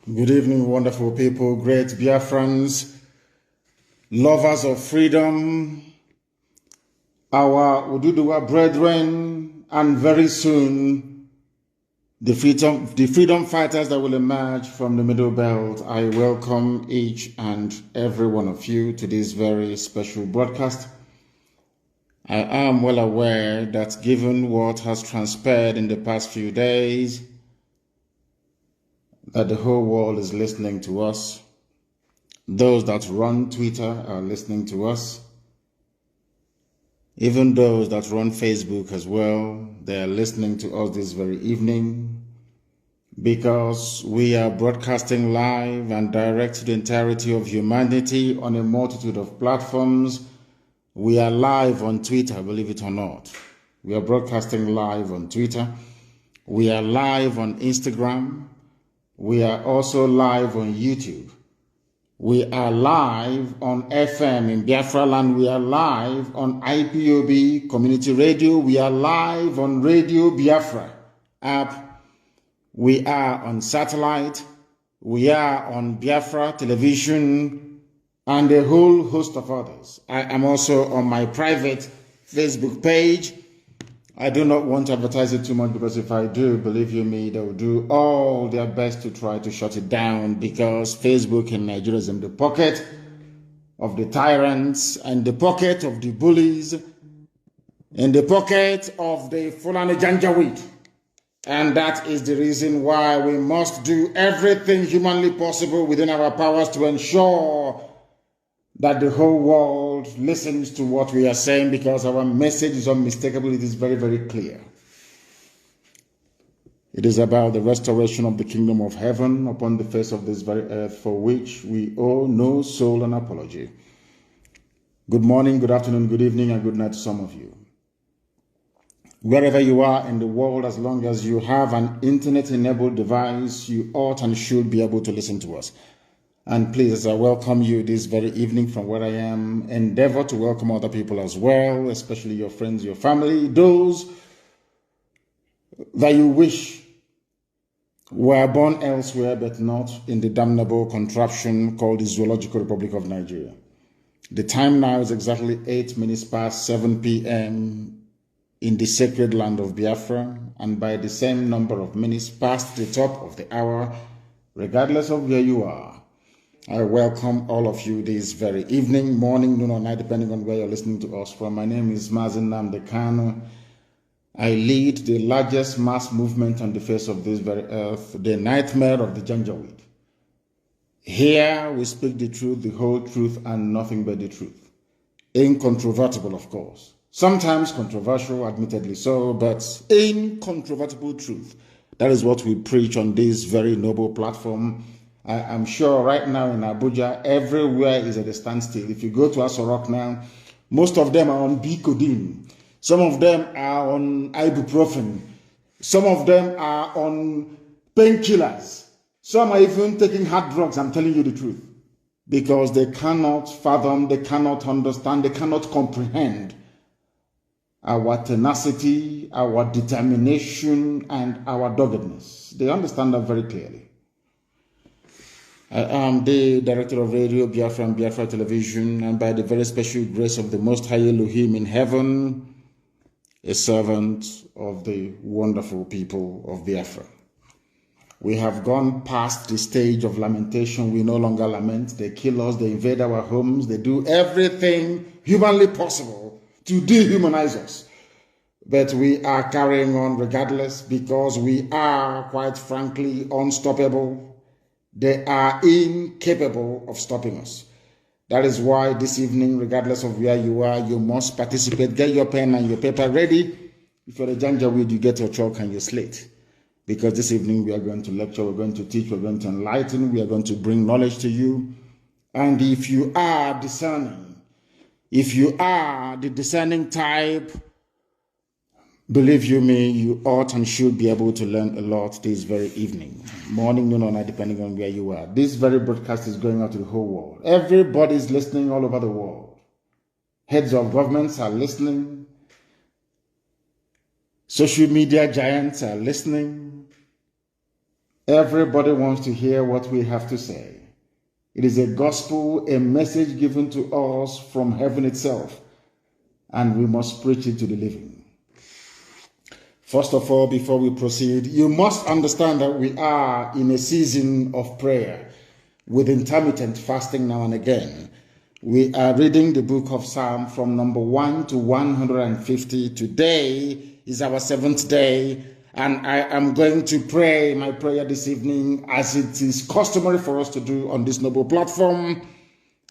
Good evening, wonderful people, great Biafrans, lovers of freedom, our Ududuwa brethren, and very soon the freedom fighters that will emerge from the Middle Belt. I welcome each and every one of you to this very special broadcast. I am well aware that given what has transpired in the past few days, that the whole world is listening to us. Those that run Twitter are listening to us. Even those that run Facebook as well, they are listening to us this very evening because we are broadcasting live and direct to the entirety of humanity on a multitude of platforms. We are live on Twitter, believe it or not. We are broadcasting live on Twitter. We are live on Instagram. We are also live on YouTube. We are live on FM in Biafra land. We are live on IPOB Community Radio. We are live on Radio Biafra app. We are on satellite. We are on Biafra television and a whole host of others. I am also on my private Facebook page. I do not want to advertise it too much because if I do, believe you me, they will do all their best to try to shut it down because Facebook in Nigeria is in the pocket of the tyrants and the pocket of the bullies, in the pocket of the Fulani Janjaweed. And that is the reason why we must do everything humanly possible within our powers to ensure that the whole world listens to what we are saying because our message is unmistakable. It is very, very clear. It is about the restoration of the kingdom of heaven upon the face of this very earth for which we owe no soul an apology. Good morning, good afternoon, good evening, and good night to some of you. Wherever you are in the world, as long as you have an internet-enabled device, you ought and should be able to listen to us. And please, I welcome you this very evening from where I am. Endeavor to welcome other people as well, especially your friends, your family, those that you wish were born elsewhere but not in the damnable contraption called the Zoological Republic of Nigeria. The time now is exactly 8 minutes past 7 p.m. in the sacred land of Biafra, and by the same number of minutes past the top of the hour, regardless of where you are, I welcome all of you this very evening, morning, noon, or night, depending on where you're listening to us from. My name is Mazi Nnamdi Kanu. I lead the largest mass movement on the face of this very earth, the nightmare of the Janjaweed. Here we speak the truth, the whole truth, and nothing but the truth. Incontrovertible, of course. Sometimes controversial, admittedly so, but incontrovertible truth. That is what we preach on this very noble platform. I am sure right now in Abuja, everywhere is at a standstill. If you go to Asorok now, most of them are on Bicodin. Some of them are on ibuprofen. Some of them are on painkillers. Some are even taking hard drugs, I'm telling you the truth. Because they cannot fathom, they cannot understand, they cannot comprehend our tenacity, our determination, and our doggedness. They understand that very clearly. I am the director of Radio Biafra and Biafra Television, and by the very special grace of the Most High Elohim in heaven, a servant of the wonderful people of Biafra. We have gone past the stage of lamentation. We no longer lament. They kill us, they invade our homes, they do everything humanly possible to dehumanize us. But we are carrying on regardless because we are, quite frankly, unstoppable. They are incapable of stopping us. That is why this evening, regardless of where you are, you must participate. Get your pen and your paper ready. If you're a Janjaweed, you get your chalk and your slate. Because this evening we are going to lecture, we're going to teach, we're going to enlighten, we are going to bring knowledge to you. And if you are discerning, if you are the discerning type, believe you me, you ought and should be able to learn a lot this very evening. Morning, noon, or night, depending on where you are. This very broadcast is going out to the whole world. Everybody is listening all over the world. Heads of governments are listening. Social media giants are listening. Everybody wants to hear what we have to say. It is a gospel, a message given to us from heaven itself, and we must preach it to the living. First of all, before we proceed, you must understand that we are in a season of prayer with intermittent fasting now and again. We are reading the book of Psalm from number 1 to 150. Today is our 7th day, and I am going to pray my prayer this evening as it is customary for us to do on this noble platform.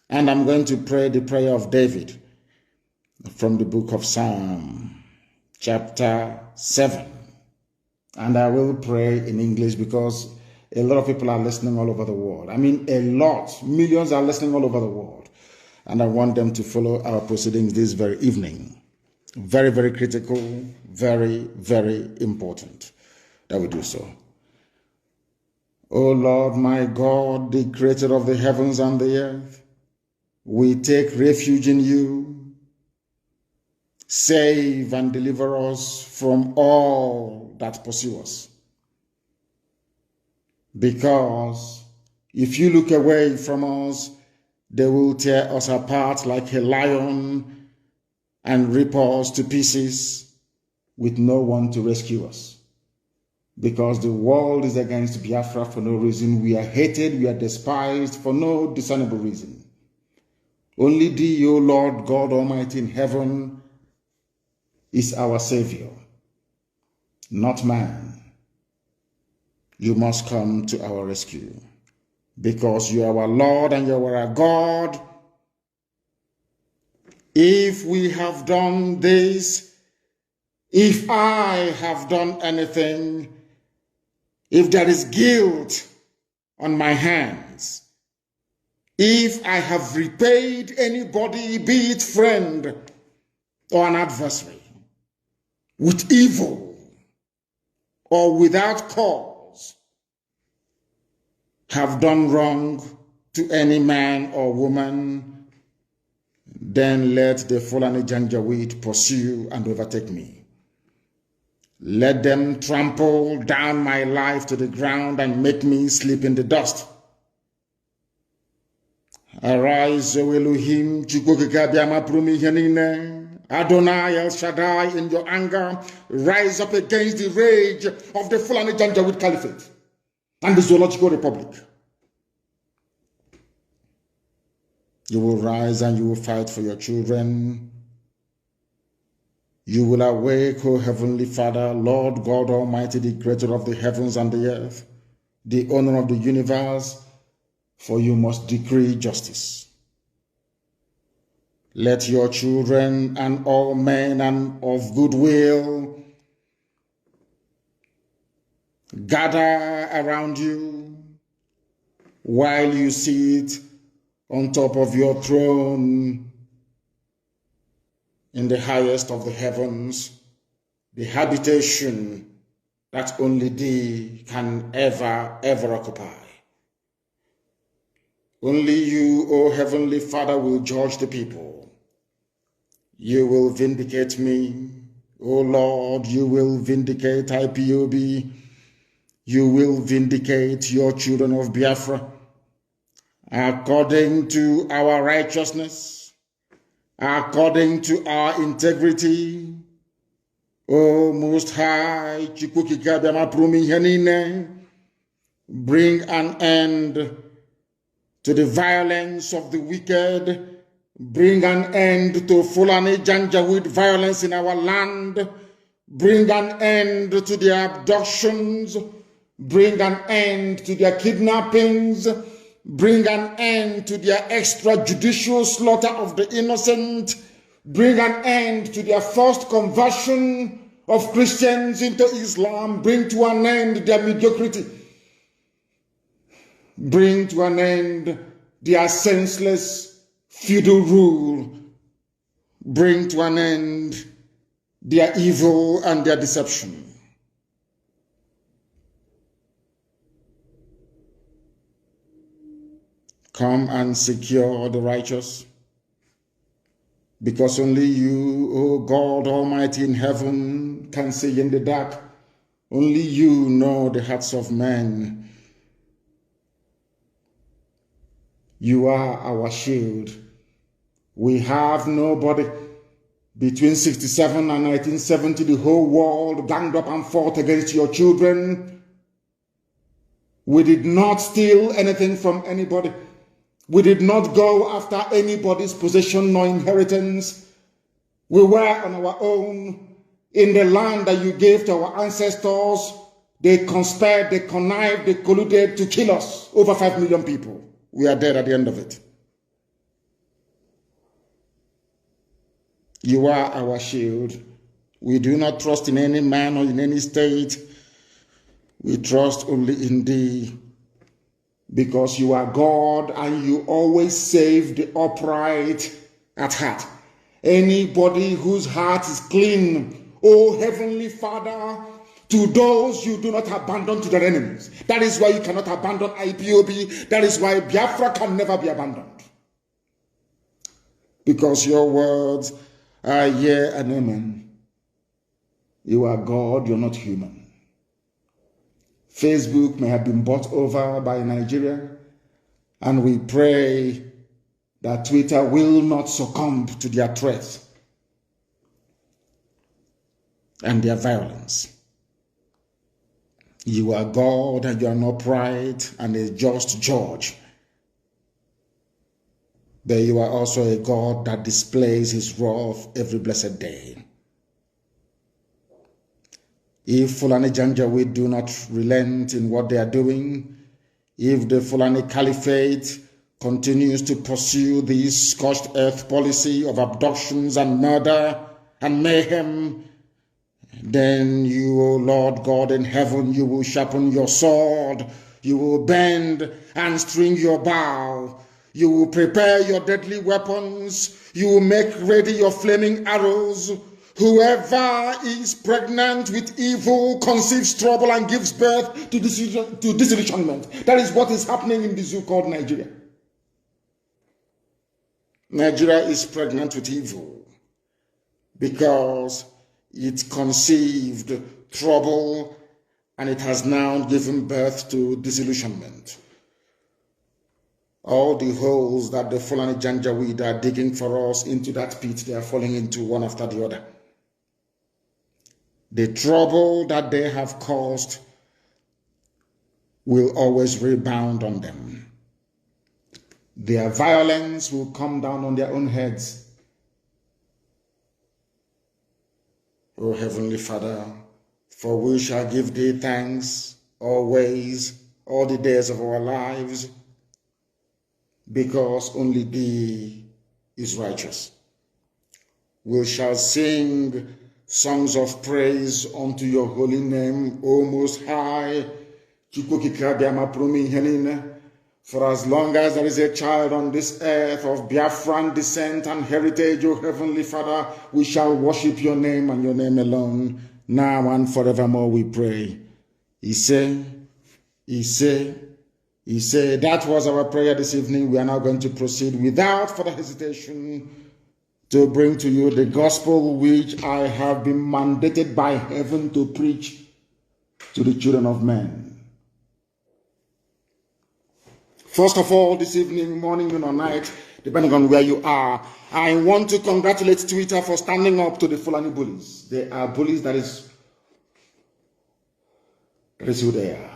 And I'm going to pray the prayer of David from the book of Psalm, chapter 7. And I will pray in English because a lot of people are listening all over the world. I mean, a lot. Millions are listening all over the world. And I want them to follow our proceedings this very evening. Very, very critical, very, very important that we do so. O Lord, my God, the creator of the heavens and the earth, we take refuge in you. Save and deliver us from all that pursue us. Because if you look away from us, they will tear us apart like a lion and rip us to pieces with no one to rescue us. Because the world is against Biafra for no reason. We are hated, we are despised for no discernible reason. Only thee, O Lord God Almighty in heaven, is our Savior, not man. You must come to our rescue. Because you are our Lord and you are our God. If we have done this, if I have done anything, if there is guilt on my hands, if I have repaid anybody, be it friend or an adversary, with evil or without cause, have done wrong to any man or woman, then let the Fulani Janjaweed pursue and overtake me. Let them trample down my life to the ground and make me sleep in the dust. Arise, O Elohim, Adonai El Shaddai, in your anger, rise up against the rage of the Fulani Janjaweed Caliphate and the Zoological Republic. You will rise and you will fight for your children. You will awake, O Heavenly Father, Lord God Almighty, the creator of the heavens and the earth, the owner of the universe, for you must decree justice. Let your children and all men and of goodwill gather around you while you sit on top of your throne in the highest of the heavens, the habitation that only thee can ever occupy. Only you, O Heavenly Father, will judge the people. You will vindicate me. O Lord, you will vindicate IPOB. You will vindicate your children of Biafra according to our righteousness, according to our integrity. O Most High, bring an end to the violence of the wicked. Bring an end to Fulani Janjaweed violence in our land. Bring an end to their abductions. Bring an end to their kidnappings. Bring an end to their extrajudicial slaughter of the innocent. Bring an end to their forced conversion of Christians into Islam. Bring to an end their mediocrity. Bring to an end their senseless feudal rule. Bring to an end their evil and their deception. Come and secure the righteous, because only you, O God Almighty in heaven, can see in the dark. Only you know the hearts of men. You are our shield. We have nobody. Between 67 and 1970, the whole world ganged up and fought against your children. We did not steal anything from anybody. We did not go after anybody's possession nor inheritance. We were on our own in the land that you gave to our ancestors. They conspired, they connived, they colluded to kill us. Over 5 million people. We are dead at the end of it. You are our shield. We do not trust in any man or in any state. We trust only in thee, because you are God and you always save the upright at heart. Anybody whose heart is clean, oh Heavenly Father, to those you do not abandon to their enemies. That is why you cannot abandon IPOB. That is why Biafra can never be abandoned. Because your words are yea and amen. You are God, you're not human. Facebook may have been bought over by Nigeria, and we pray that Twitter will not succumb to their threats and their violence. You are God and you are not upright and a just judge. But you are also a God that displays his wrath every blessed day. If Fulani Janjaweed do not relent in what they are doing, if the Fulani Caliphate continues to pursue this scorched earth policy of abductions and murder and mayhem, then you, O Lord God in heaven, you will sharpen your sword, you will bend and string your bow, you will prepare your deadly weapons, you will make ready your flaming arrows. Whoever is pregnant with evil conceives trouble and gives birth to disillusionment. That is what is happening in the zoo called Nigeria. Nigeria is pregnant with evil because it conceived trouble and it has now given birth to disillusionment. All the holes that the Fulani Janjaweed are digging for us into that pit, they are falling into one after the other. The trouble that they have caused will always rebound on them. Their violence will come down on their own heads. O Heavenly Father, for we shall give thee thanks always, all the days of our lives, because only thee is righteous. We shall sing songs of praise unto your holy name, O Most High. For as long as there is a child on this earth of Biafran descent and heritage, O Heavenly Father, we shall worship your name and your name alone, now and forevermore we pray. He said, that was our prayer this evening. We are now going to proceed without further hesitation to bring to you the gospel which I have been mandated by heaven to preach to the children of men. First of all, this evening, morning, noon, or night, depending on where you are, I want to congratulate Twitter for standing up to the Fulani bullies. They are bullies that is who they are.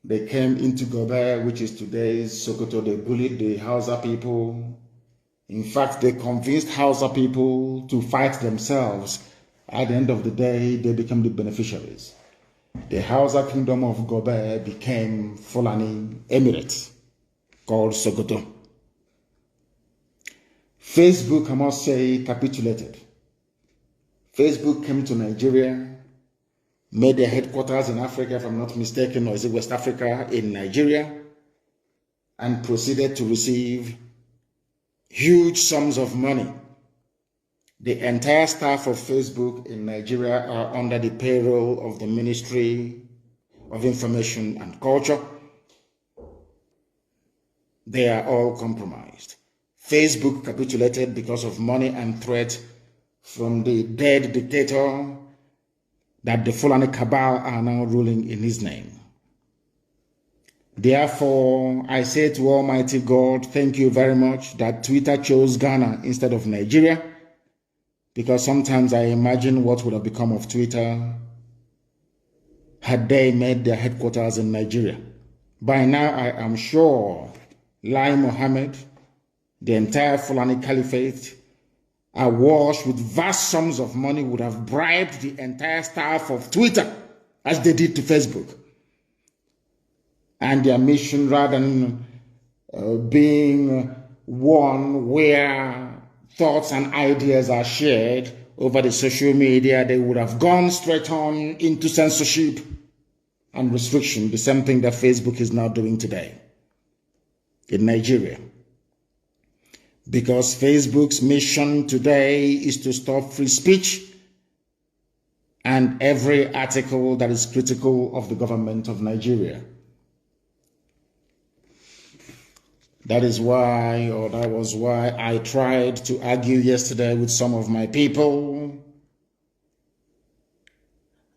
They came into Gobe, which is today's Sokoto. They bullied the Hausa people. In fact, they convinced Hausa people to fight themselves. At the end of the day, they became the beneficiaries. The Hausa kingdom of Gobe became Fulani Emirate, called Sokoto. Facebook, I must say, capitulated. Facebook came to Nigeria, made their headquarters in Africa, if I'm not mistaken, or is it West Africa, in Nigeria, and proceeded to receive huge sums of money. The entire staff of Facebook in Nigeria are under the payroll of the Ministry of Information and Culture. They are all compromised. Facebook capitulated because of money and threat from the dead dictator that the Fulani cabal are now ruling in his name. Therefore, I say to Almighty God, thank you very much that Twitter chose Ghana instead of Nigeria, because sometimes I imagine what would have become of Twitter had they made their headquarters in Nigeria. By now, I am sure Lai Mohammed, the entire Fulani Caliphate, awash with vast sums of money, would have bribed the entire staff of Twitter, as they did to Facebook. And their mission, rather than being one where thoughts and ideas are shared over the social media, they would have gone straight on into censorship and restriction, the same thing that Facebook is now doing today in Nigeria. Because Facebook's mission today is to stop free speech and every article that is critical of the government of Nigeria. That is why, or that was why I tried to argue yesterday with some of my people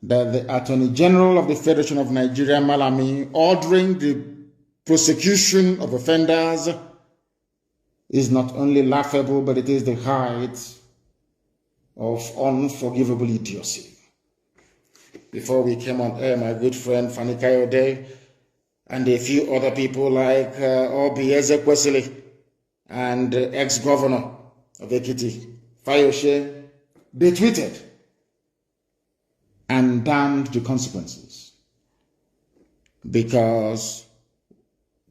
that the Attorney General of the Federation of Nigeria, Malami, ordering the prosecution of offenders is not only laughable, but it is the height of unforgivable idiocy. Before we came on air, my good friend Fanny Kayode and a few other people like Obi Ezekwesili and ex-governor of Ekiti, Fayoshe, they tweeted and damned the consequences, because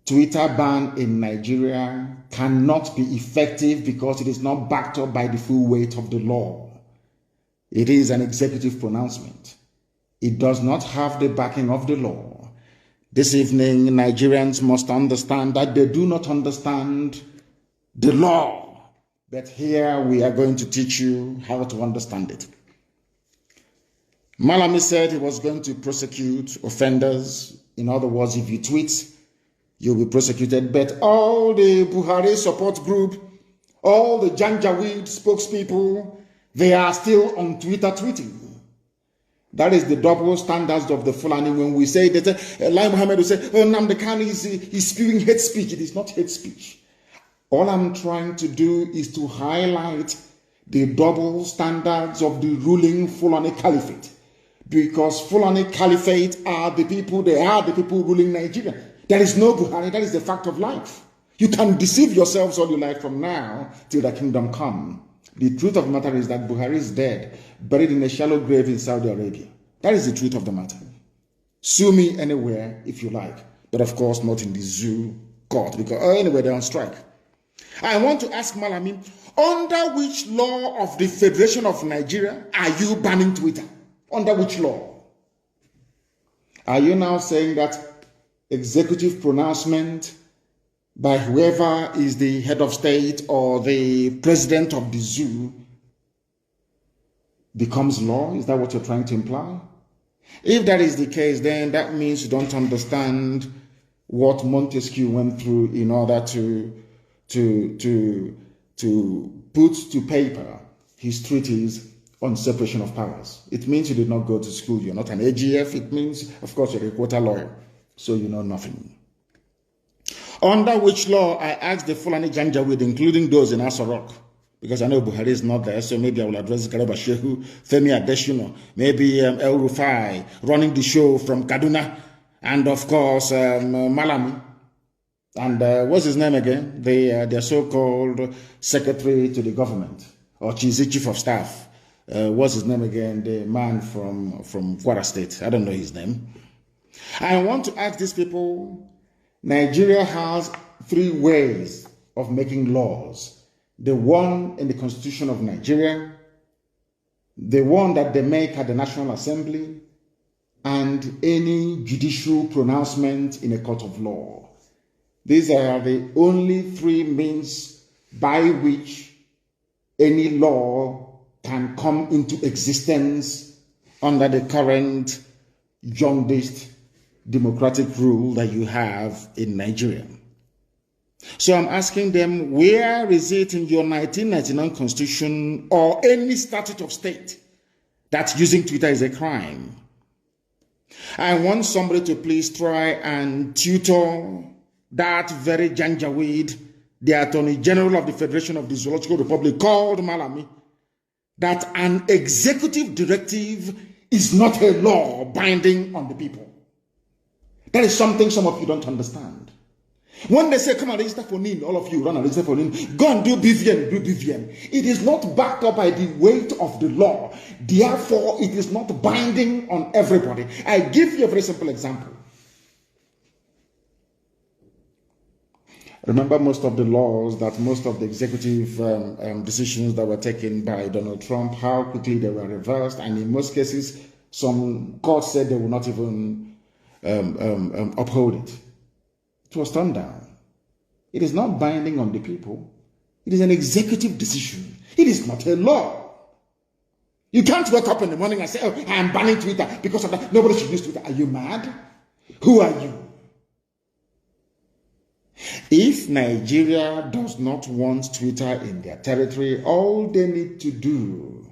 Twitter ban in Nigeria cannot be effective because it is not backed up by the full weight of the law. It is an executive pronouncement. It does not have the backing of the law. This evening, Nigerians must understand that they do not understand the law. But here we are going to teach you how to understand it. Malami said he was going to prosecute offenders. In other words, if you tweet, you'll be prosecuted. But all the Buhari support group, all the Janjaweed spokespeople, they are still on Twitter tweeting. That is the double standards of the Fulani. When we say that, Lai Mohammed will say, oh, Nnamdi Kanu is spewing hate speech. It is not hate speech. All I'm trying to do is to highlight the double standards of the ruling Fulani Caliphate. Because Fulani Caliphate are the people, they are the people ruling Nigeria. There is no Buhari, that is the fact of life. You can deceive yourselves all you like from now till the kingdom come. The truth of the matter is that Buhari is dead, buried in a shallow grave in Saudi Arabia. That is the truth of the matter. Sue me anywhere if you like, but of course not in the zoo court, because anyway they're on strike. I want to ask Malami, under which law of the Federation of Nigeria are you banning Twitter? Under which law? Are you now saying that executive pronouncement by whoever is the head of state or the president of the zoo becomes law? Is that what you're trying to imply? If that is the case, then that means you don't understand what Montesquieu went through in order to put to paper his treatise on separation of powers. It means you did not go to school. You're not an AGF. It means, of course, you're a quota lawyer, so you know nothing. Under which law, I asked the Fulani Janjaweed, including those in Asarok, because I know Buhari is not there, so maybe I will address Garba Shehu, Femi Adesina, maybe El Rufai, running the show from Kaduna, and of course, Malami. And what's his name again? Their so-called secretary to the government, or chief of staff. What's his name again? The man from Kwara State. I don't know his name. I want to ask these people, Nigeria has three ways of making laws. The one in the Constitution of Nigeria, the one that they make at the National Assembly, and any judicial pronouncement in a court of law. These are the only three means by which any law can come into existence under the current jaundiced democratic rule that you have in Nigeria. So I'm asking them, where is it in your 1999 constitution or any statute of state that using Twitter is a crime? I want somebody to please try and tutor that very janjaweed, the Attorney General of the Federation of the Zoological Republic, called Malami, that an executive directive is not a law binding on the people. That is something some of you don't understand. When they say, come and register for NIN, all of you run and register for NIN, go and do BVN, do BVN. It is not backed up by the weight of the law. Therefore, it is not binding on everybody. I give you a very simple example. Remember most of the laws, that most of the executive decisions that were taken by Donald Trump, how quickly they were reversed, and in most cases, some courts said they would not even uphold it. It was turned down. It is not binding on the people. It is an executive decision. It is not a law. You can't wake up in the morning and say, oh, I am banning Twitter because of that. Nobody should use Twitter. Are you mad? Who are you? If Nigeria does not want Twitter in their territory, all they need to do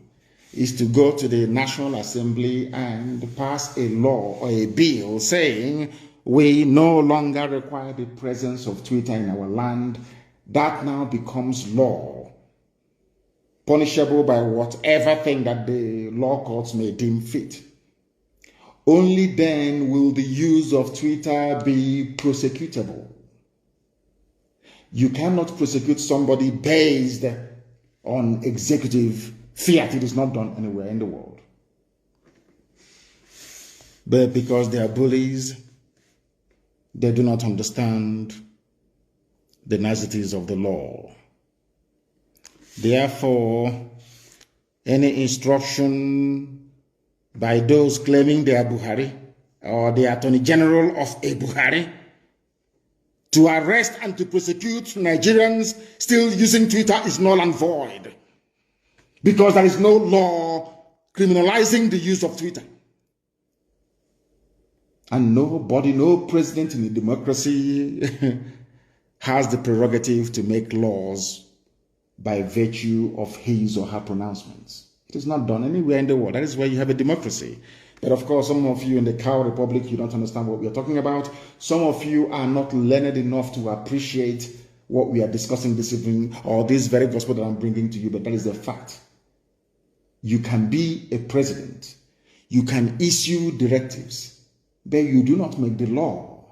is to go to the National Assembly and pass a law or a bill saying we no longer require the presence of Twitter in our land. That now becomes law, punishable by whatever thing that the law courts may deem fit. Only then will the use of Twitter be prosecutable. You cannot prosecute somebody based on executive fiat. It is not done anywhere in the world. But because they are bullies, they do not understand the niceties of the law. Therefore, any instruction by those claiming they are Buhari or the Attorney General of a Buhari to arrest and to prosecute Nigerians still using Twitter is null and void, because there is no law criminalizing the use of Twitter. And nobody, no president in a democracy has the prerogative to make laws by virtue of his or her pronouncements. It is not done anywhere in the world. That is why you have a democracy. But of course, some of you in the cow republic, you don't understand what we are talking about. Some of you are not learned enough to appreciate what we are discussing this evening, or this very gospel that I'm bringing to you, but that is the fact. You can be a president. You can issue directives, but you do not make the law.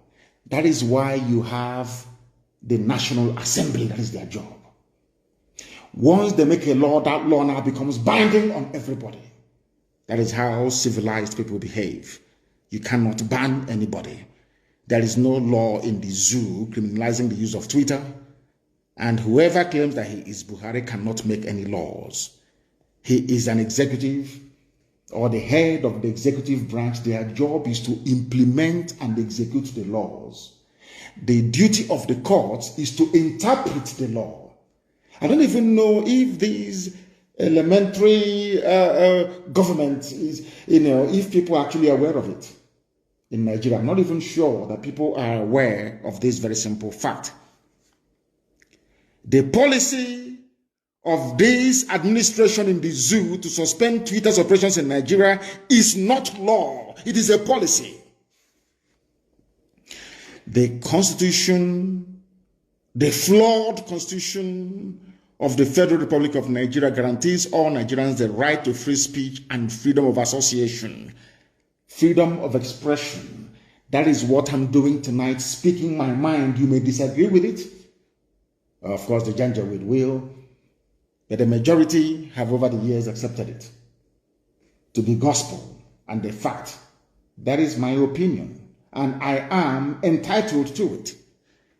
That is why you have the National Assembly. That is their job. Once they make a law, that law now becomes binding on everybody. That is how civilized people behave. You cannot ban anybody. There is no law in the zoo criminalizing the use of Twitter, and whoever claims that he is Buhari cannot make any laws. He is an executive or the head of the executive branch. Their job is to implement and execute the laws. The duty of the courts is to interpret the law. I don't even know if these elementary government is, if people are actually aware of it in Nigeria. I'm not even sure that people are aware of this very simple fact. The policy of this administration in the zoo to suspend Twitter's operations in Nigeria is not law. It is a policy. The constitution, the flawed constitution of the Federal Republic of Nigeria guarantees all Nigerians the right to free speech and freedom of association, freedom of expression. That is what I'm doing tonight, speaking my mind. You may disagree with it. Of course, the Janjaweed will, but the majority have over the years accepted it to be gospel and the fact. That is my opinion, and I am entitled to it.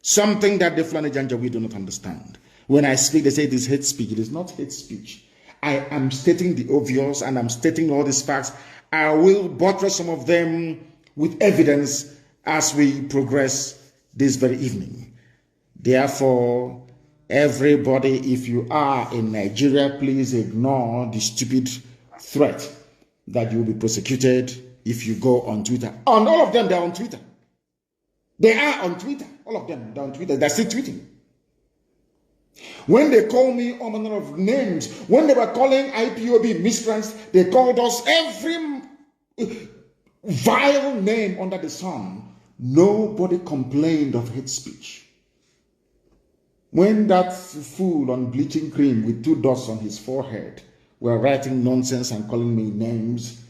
Something that the Fulani Janjaweed do not understand. When I speak, they say it is hate speech. It is not hate speech. I am stating the obvious, and I'm stating all these facts. I will buttress some of them with evidence as we progress this very evening. Therefore, everybody, if you are in Nigeria, please ignore the stupid threat that you will be prosecuted if you go on Twitter. And all of them, they're on Twitter. They are on Twitter. All of them, they're on Twitter. They're still tweeting. When they call me all manner of names, when they were calling IPOB miscreants, they called us every vile name under the sun, nobody complained of hate speech. When that fool on bleaching cream with 2 dots on his forehead were writing nonsense and calling me names,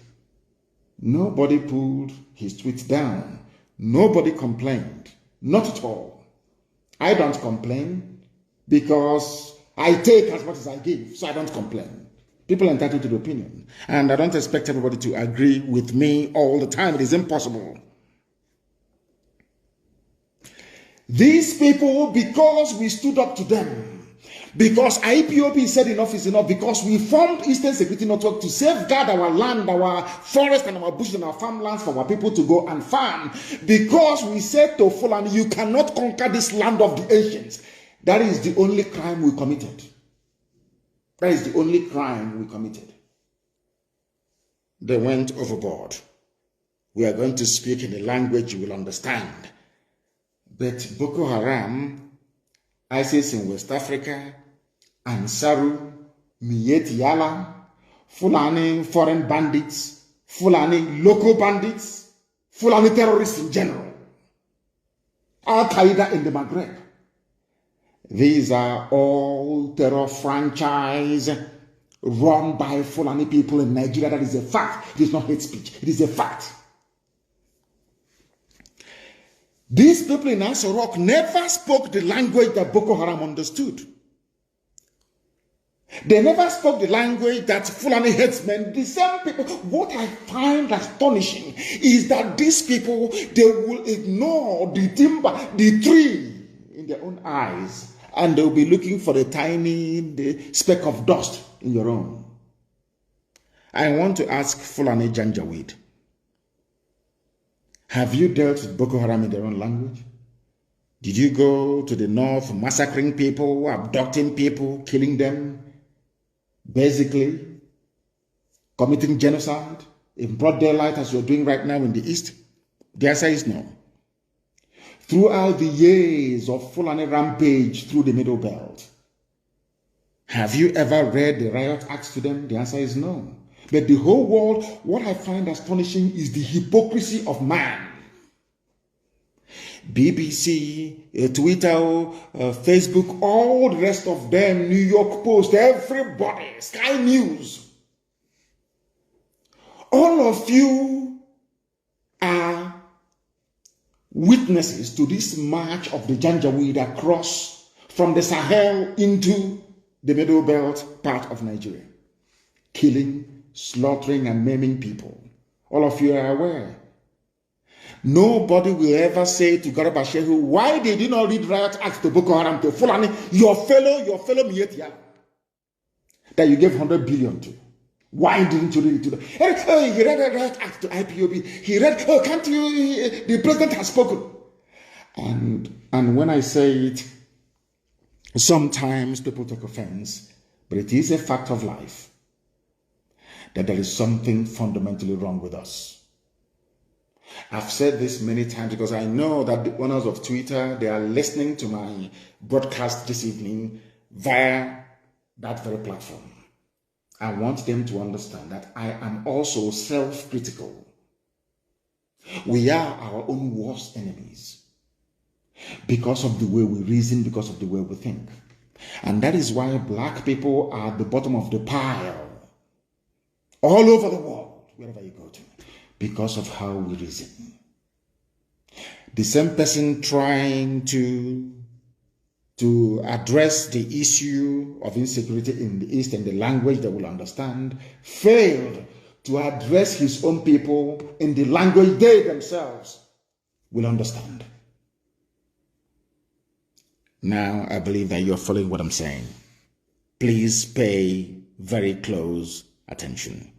nobody pulled his tweet down. Nobody complained. Not at all. I don't complain because I take as much as I give, so I don't complain. People are entitled to the opinion. And I don't expect everybody to agree with me all the time. It is impossible. These people, because we stood up to them, because IPOB said enough is enough, because we formed Eastern Security Network to safeguard our land, our forest and our bushes and our farmlands for our people to go and farm, because we said to Fulani, you cannot conquer this land of the ancients. That is the only crime we committed. That is the only crime we committed. They went overboard. We are going to speak in a language you will understand. But Boko Haram, ISIS in West Africa, Ansaru, Mieti Yala, Fulani foreign bandits, Fulani local bandits, Fulani terrorists in general, Al-Qaeda in the Maghreb. These are all terror franchise run by Fulani people in Nigeria. That is a fact. It is not hate speech. It is a fact. These people in Aso Rock never spoke the language that Boko Haram understood. They never spoke the language that Fulani headsmen, the same people. What I find astonishing is that these people, they will ignore the timber, the tree in their own eyes, and they'll be looking for the speck of dust in your own. I want to ask Fulani Janjaweed, have you dealt with Boko Haram in their own language? Did you go to the north massacring people, abducting people, killing them, basically committing genocide in broad daylight as you're doing right now in the east? The answer is no. Throughout the years of Fulani rampage through the Middle Belt, have you ever read the riot acts to them? The answer is no. But the whole world, what I find astonishing is the hypocrisy of man. BBC, Twitter, Facebook, all the rest of them, New York Post, everybody, Sky News. All of you are witnesses to this march of the Janjaweed across from the Sahel into the Middle Belt part of Nigeria, killing, slaughtering and maiming people. All of you are aware. Nobody will ever say to Garba Shehu, why did you not read riot acts to Boko Haram, to Fulani, your fellow Mietiala, that you gave 100 billion to? Why didn't you read it to them? Oh, he read a riot act to IPOB. He read, oh, can't you, the president has spoken. And when I say it, sometimes people take offense, but it is a fact of life that there is something fundamentally wrong with us. I've said this many times because I know that the owners of Twitter, they are listening to my broadcast this evening via that very platform. I want them to understand that I am also self-critical. We are our own worst enemies because of the way we reason, because of the way we think. And that is why black people are at the bottom of the pile all over the world, wherever you go to, because of how we reason. The same person trying to address the issue of insecurity in the East in the language they will understand, failed to address his own people in the language they themselves will understand. Now, I believe that you're following what I'm saying. Please pay very close attention.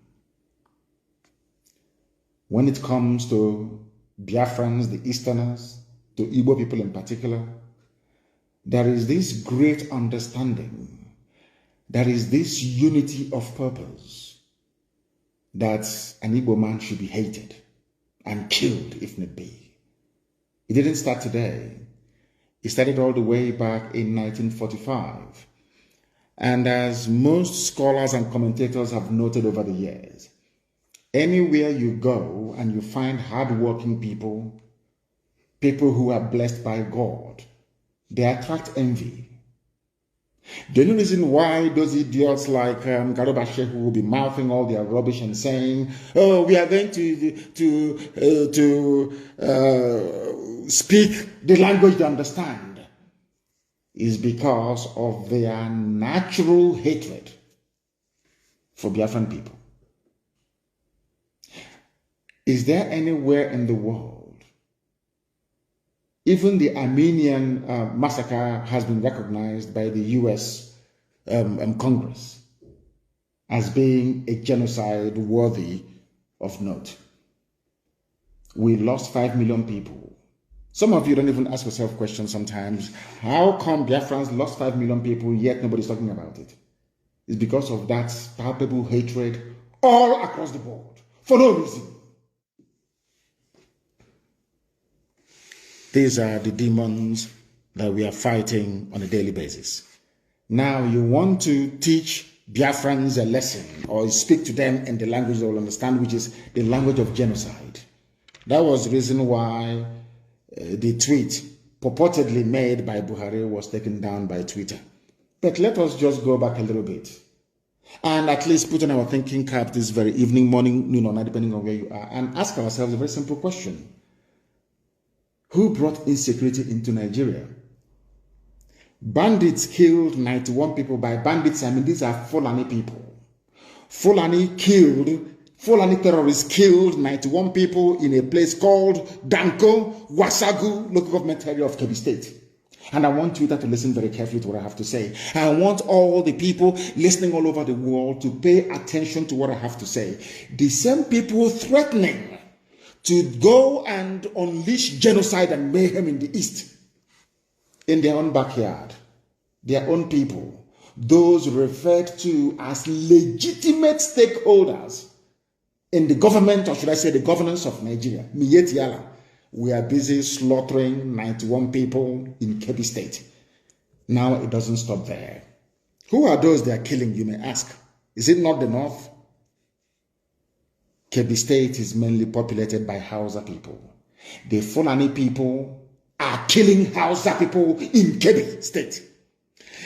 When it comes to Biafrans, the Easterners, to Igbo people in particular, there is this great understanding, there is this unity of purpose, that an Igbo man should be hated and killed if need be. It didn't start today. It started all the way back in 1945. And as most scholars and commentators have noted over the years, Anywhere you go and you find hardworking people, people who are blessed by God, they attract envy. The only reason why those idiots like Garuba Sheikh will be mouthing all their rubbish and saying, "Oh, we are going to speak the language they understand," is because of their natural hatred for Biafran people. Is there anywhere in the world, even the Armenian massacre has been recognized by the US Congress as being a genocide worthy of note? We lost 5 million people. Some of you don't even ask yourself questions sometimes. How come Biafrans lost 5 million people yet nobody's talking about it? It's because of that palpable hatred all across the board for no reason. These are the demons that we are fighting on a daily basis. Now you want to teach Biafrans a lesson or speak to them in the language they will understand, which is the language of genocide. That was the reason why the tweet purportedly made by Buhari was taken down by Twitter. But let us just go back a little bit and at least put on our thinking cap this very evening, morning, noon or night, depending on where you are, and ask ourselves a very simple question. Who brought insecurity into Nigeria? Bandits killed 91 people. By bandits, I mean these are Fulani people. Fulani terrorists killed 91 people in a place called Danko, Wasagu, local government area of Kebbi State. And I want Twitter to listen very carefully to what I have to say. I want all the people listening all over the world to pay attention to what I have to say. The same people threatening to go and unleash genocide and mayhem in the East, in their own backyard, their own people, those referred to as legitimate stakeholders in the government, or should I say the governance of Nigeria, Miyetti Allah, we are busy slaughtering 91 people in Kebbi State. Now it doesn't stop there. Who are those they are killing, you may ask? Is it not the North? Kebbi State is mainly populated by Hausa people. The Fulani people are killing Hausa people in Kebbi State.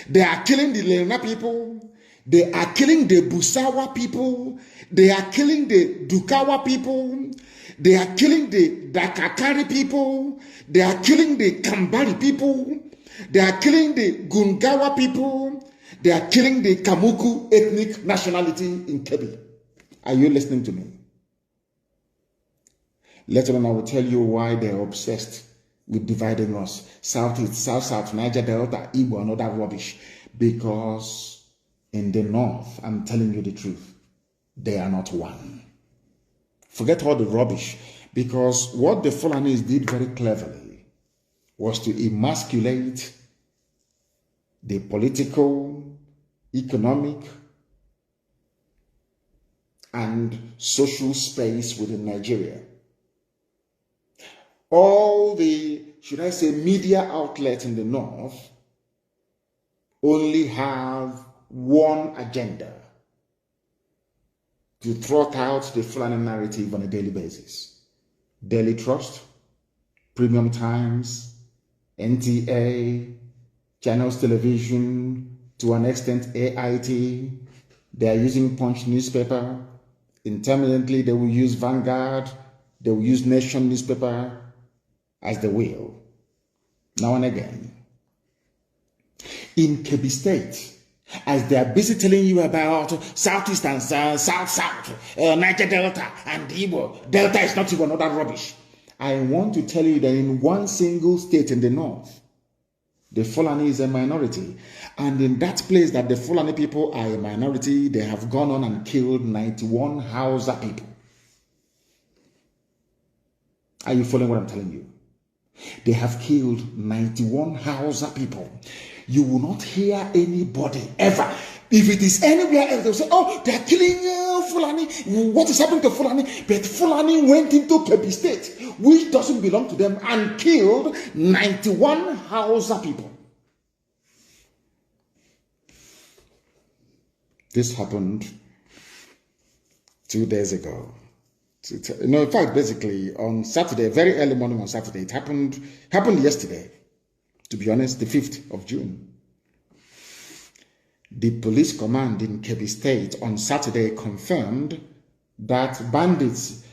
They are killing the Leona people. They are killing the Busawa people. They are killing the Dukawa people. They are killing the Dakakari people. They are killing the Kambari people. They are killing the Gungawa people. They are killing the Kamuku ethnic nationality in Kebbi. Are you listening to me? Later on, I will tell you why they're obsessed with dividing us. Southeast, South, Niger Delta, Igbo, and other rubbish. Because in the North, I'm telling you the truth, they are not one. Forget all the rubbish. Because what the Fulanis did very cleverly was to emasculate the political, economic, and social space within Nigeria. All the, should I say, media outlets in the North only have one agenda: to trot out the Fulani narrative on a daily basis. Daily Trust, Premium Times, NTA, Channels Television, to an extent AIT. They are using Punch newspaper. Intermittently, they will use Vanguard. They will use Nation newspaper as they will, now and again. In Kebbi State, as they are busy telling you about Southeast and South, Niger Delta and Igbo. Delta is not even other rubbish. I want to tell you that in one single state in the North, the Fulani is a minority. And in that place that the Fulani people are a minority, they have gone on and killed 91 Hausa people. Are you following what I'm telling you? They have killed 91 Hausa people. You will not hear anybody ever. If it is anywhere else, they'll say, oh, they're killing Fulani. What is happening to Fulani? But Fulani went into Kebbi State, which doesn't belong to them, and killed 91 Hausa people. This happened 2 days ago. In fact, basically on Saturday, very early morning on Saturday, it happened yesterday, to be honest, the 5th of June. The police command in Kebbi State on Saturday confirmed that bandits,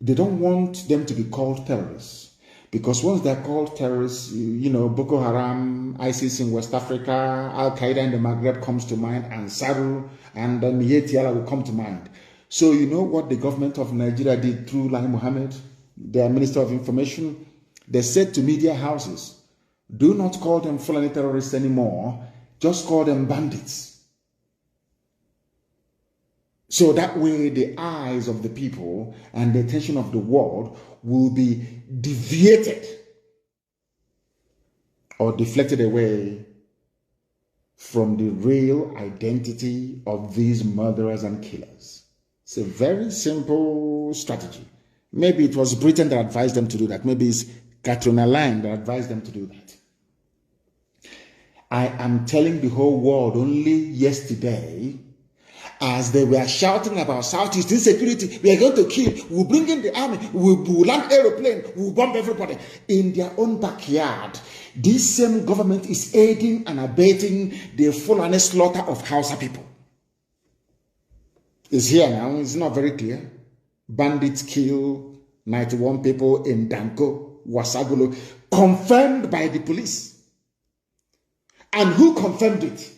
they don't want them to be called terrorists. Because once they're called terrorists, Boko Haram, ISIS in West Africa, Al-Qaeda in the Maghreb comes to mind, and Saru and Yetiala will come to mind. So you know what the government of Nigeria did through Lai Mohammed, their Minister of Information? They said to media houses, do not call them Fulani terrorists anymore, just call them bandits. So that way the eyes of the people and the attention of the world will be deviated or deflected away from the real identity of these murderers and killers. It's a very simple strategy. Maybe it was Britain that advised them to do that. Maybe it's Katrina Line that advised them to do that. I am telling the whole world only yesterday, as they were shouting about Southeast insecurity, we are going to kill, we'll bring in the army, we'll land aeroplane, we'll bomb everybody. In their own backyard, this same government is aiding and abetting the Fulani slaughter of Hausa people. It's here now, it's not very clear. Bandits kill 91 people in Danko, Wasagolo, confirmed by the police. And who confirmed it?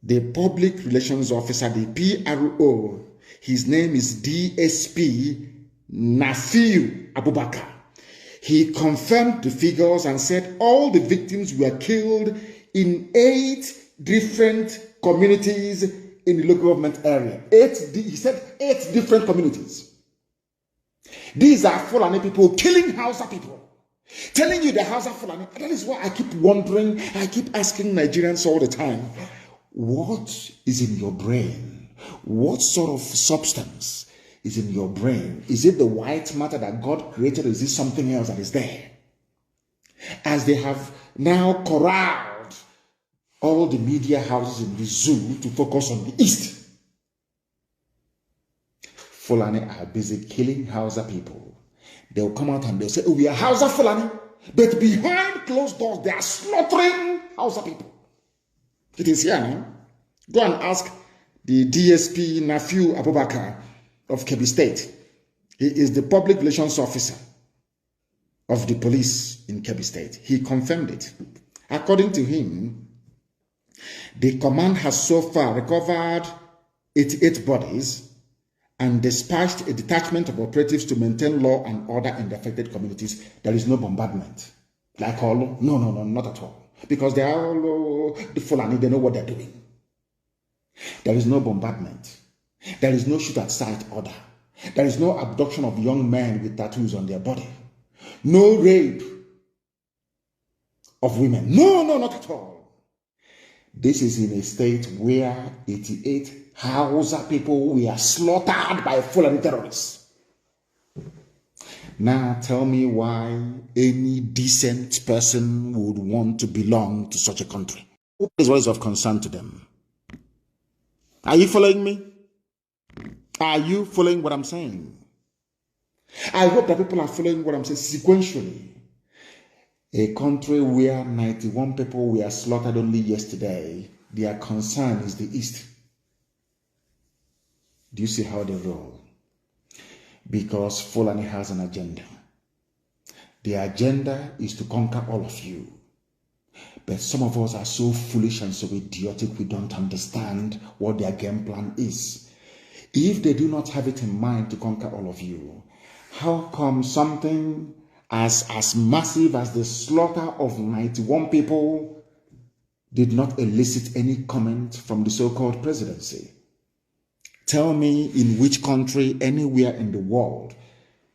The public relations officer, the PRO, his name is DSP Nafiu Abubakar. He confirmed the figures and said all the victims were killed in 8 different communities in the local government area. He said 8 different communities. These are Fulani people killing Hausa people. Telling you the Hausa Fulani. That is why I keep wondering, I keep asking Nigerians all the time, what is in your brain? What sort of substance is in your brain? Is it the white matter that God created, or is it something else that is there? As they have now corralled all the media houses in the zoo to focus on the East, Fulani are busy killing Hausa people. They'll come out and they'll say, oh, we are Hausa Fulani. But behind closed doors, they are slaughtering Hausa people. It is here now. Go and ask the DSP Nafiu Abubakar of Kebbi State. He is the public relations officer of the police in Kebbi State. He confirmed it. According to him, the command has so far recovered 88 bodies and dispatched a detachment of operatives to maintain law and order in the affected communities. There is no bombardment. Like all? No, not at all. Because they are all the Fulani, they know what they're doing. There is no bombardment. There is no shoot at sight order. There is no abduction of young men with tattoos on their body. No rape of women. No, not at all. This is in a state where 88 Hausa people were slaughtered by Fulani terrorists. Now tell me why any decent person would want to belong to such a country. What is what is of concern to them? Are you following me? Are you following what I'm saying? I hope that people are following what I'm saying sequentially. A country where 91 people were slaughtered only yesterday, their concern is the East. Do you see how they roll? Because Fulani has an agenda. The agenda is to conquer all of you. But some of us are so foolish and so idiotic we don't understand what their game plan is. If they do not have it in mind to conquer all of you, how come something as massive as the slaughter of 91 people did not elicit any comment from the so-called presidency? Tell me in which country anywhere in the world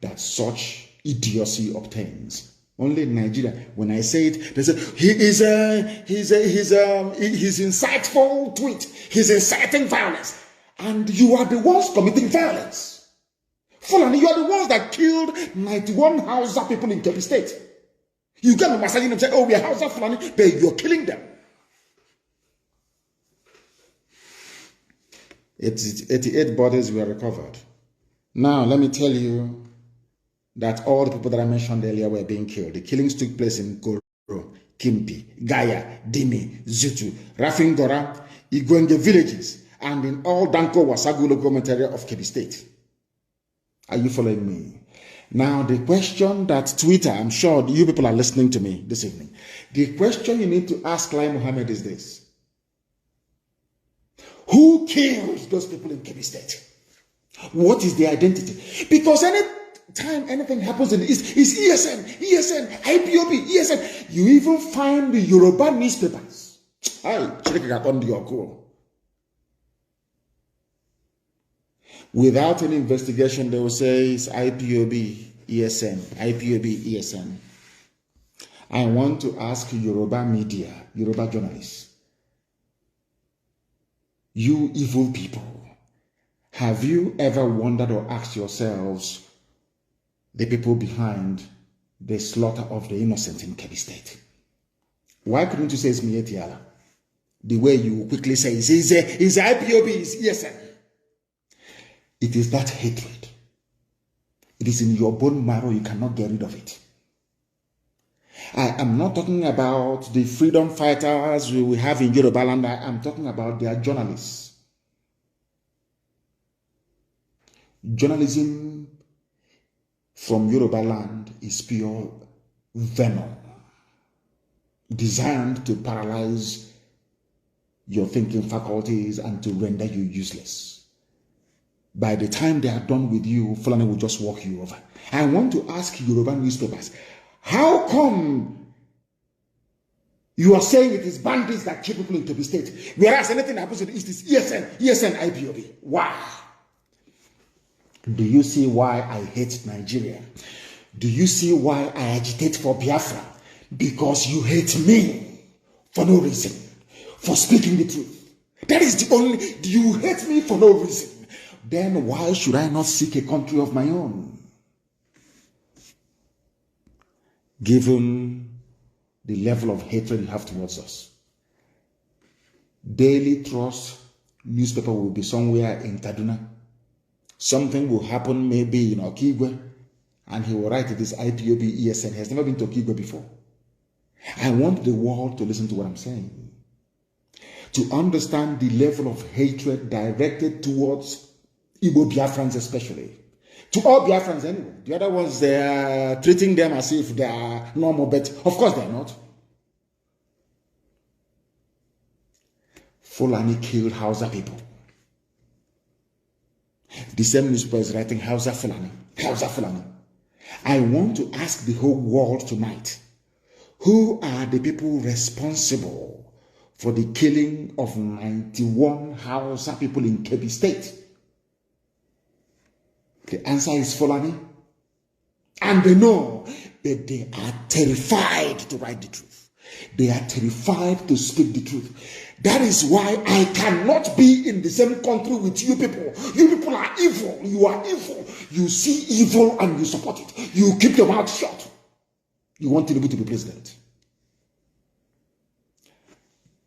that such idiocy obtains. Only in Nigeria. When I say it, they say his insightful tweet, he's inciting violence, and you are the ones committing violence. Fulani, you are the ones that killed 91 Hausa people in Kebbi State. You can't massaging them, say, oh, we are Hausa Fulani, but you're killing them. 88 bodies were recovered. Now, let me tell you that all the people that I mentioned earlier were being killed. The killings took place in Goro, Kimpi, Gaya, Dimi, Zutu, Rafingora, Igwenge villages, and in all Danko Wasagu local government area of Kebbi State. Are you following me? Now, the question that Twitter, I'm sure you people are listening to me this evening. The question you need to ask Lai Mohammed is this. Who killed those people in Kebbi State? What is their identity? Because any time anything happens in the East, it's ESN, IPOB, ESN. You even find the Yoruba newspapers. Without any investigation, they will say it's IPOB, ESN, IPOB, ESN. I want to ask Yoruba media, Yoruba journalists, you evil people, have you ever wondered or asked yourselves the people behind the slaughter of the innocent in Kebbi State? Why couldn't you say it's Mietiala? The way you quickly say it's IPOB, it's ESN. It is that hatred. It is in your bone marrow. You cannot get rid of it. I am not talking about the freedom fighters we have in Yoruba land. I am talking about their journalists. Journalism from Yoruba land is pure venom, designed to paralyze your thinking faculties and to render you useless. By the time they are done with you, Fulani will just walk you over. I want to ask Yoruba newspapers, how come you are saying it is bandits that kill people in Kebbi State, whereas anything happens in the East is ESN, IPOB? Why? Do you see why I hate Nigeria? Do you see why I agitate for Biafra? Because you hate me for no reason, for speaking the truth. That is the only, you hate me for no reason. Then why should I not seek a country of my own? Given the level of hatred you have towards us. Daily Trust newspaper will be somewhere in Kaduna. Something will happen maybe in Okigwe, and he will write it is IPOB ESN. He has never been to Okigwe before. I want the world to listen to what I'm saying, to understand the level of hatred directed towards Igbo Biafrans especially. To all Biafrans anyway. The other ones, they are treating them as if they are normal, but of course they are not. Fulani killed Hausa people. The same newspaper is writing Hausa Fulani. Hausa Fulani. I want to ask the whole world tonight, who are the people responsible for the killing of 91 Hausa people in Kebbi State? The answer is Fulani. And they know that they are terrified to write the truth. They are terrified to speak the truth. That is why I cannot be in the same country with you people. You people are evil. You are evil. You see evil and you support it. You keep your mouth shut. You want Tinubu to be president.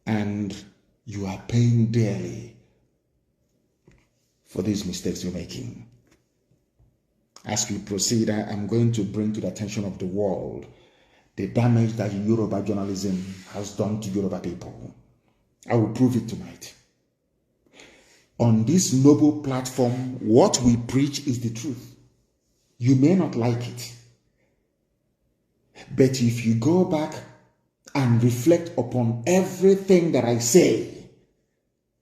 And you are paying dearly for these mistakes you're making. As we proceed, I am going to bring to the attention of the world the damage that Yoruba journalism has done to Yoruba people. I will prove it tonight. On this noble platform, what we preach is the truth. You may not like it, but if you go back and reflect upon everything that I say,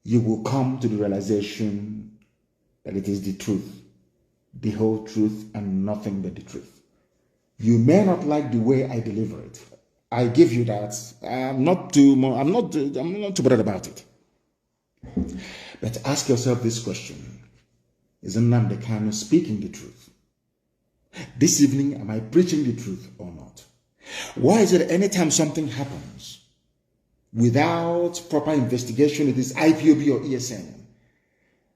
you will come to the realization that it is the truth. The whole truth and nothing but the truth. You may not like the way I deliver it. I give you that. I'm not too bothered about it. But ask yourself this question: is Nnamdi Kanu speaking the truth? This evening, am I preaching the truth or not? Why is it anytime something happens without proper investigation, it is IPOB or ESN?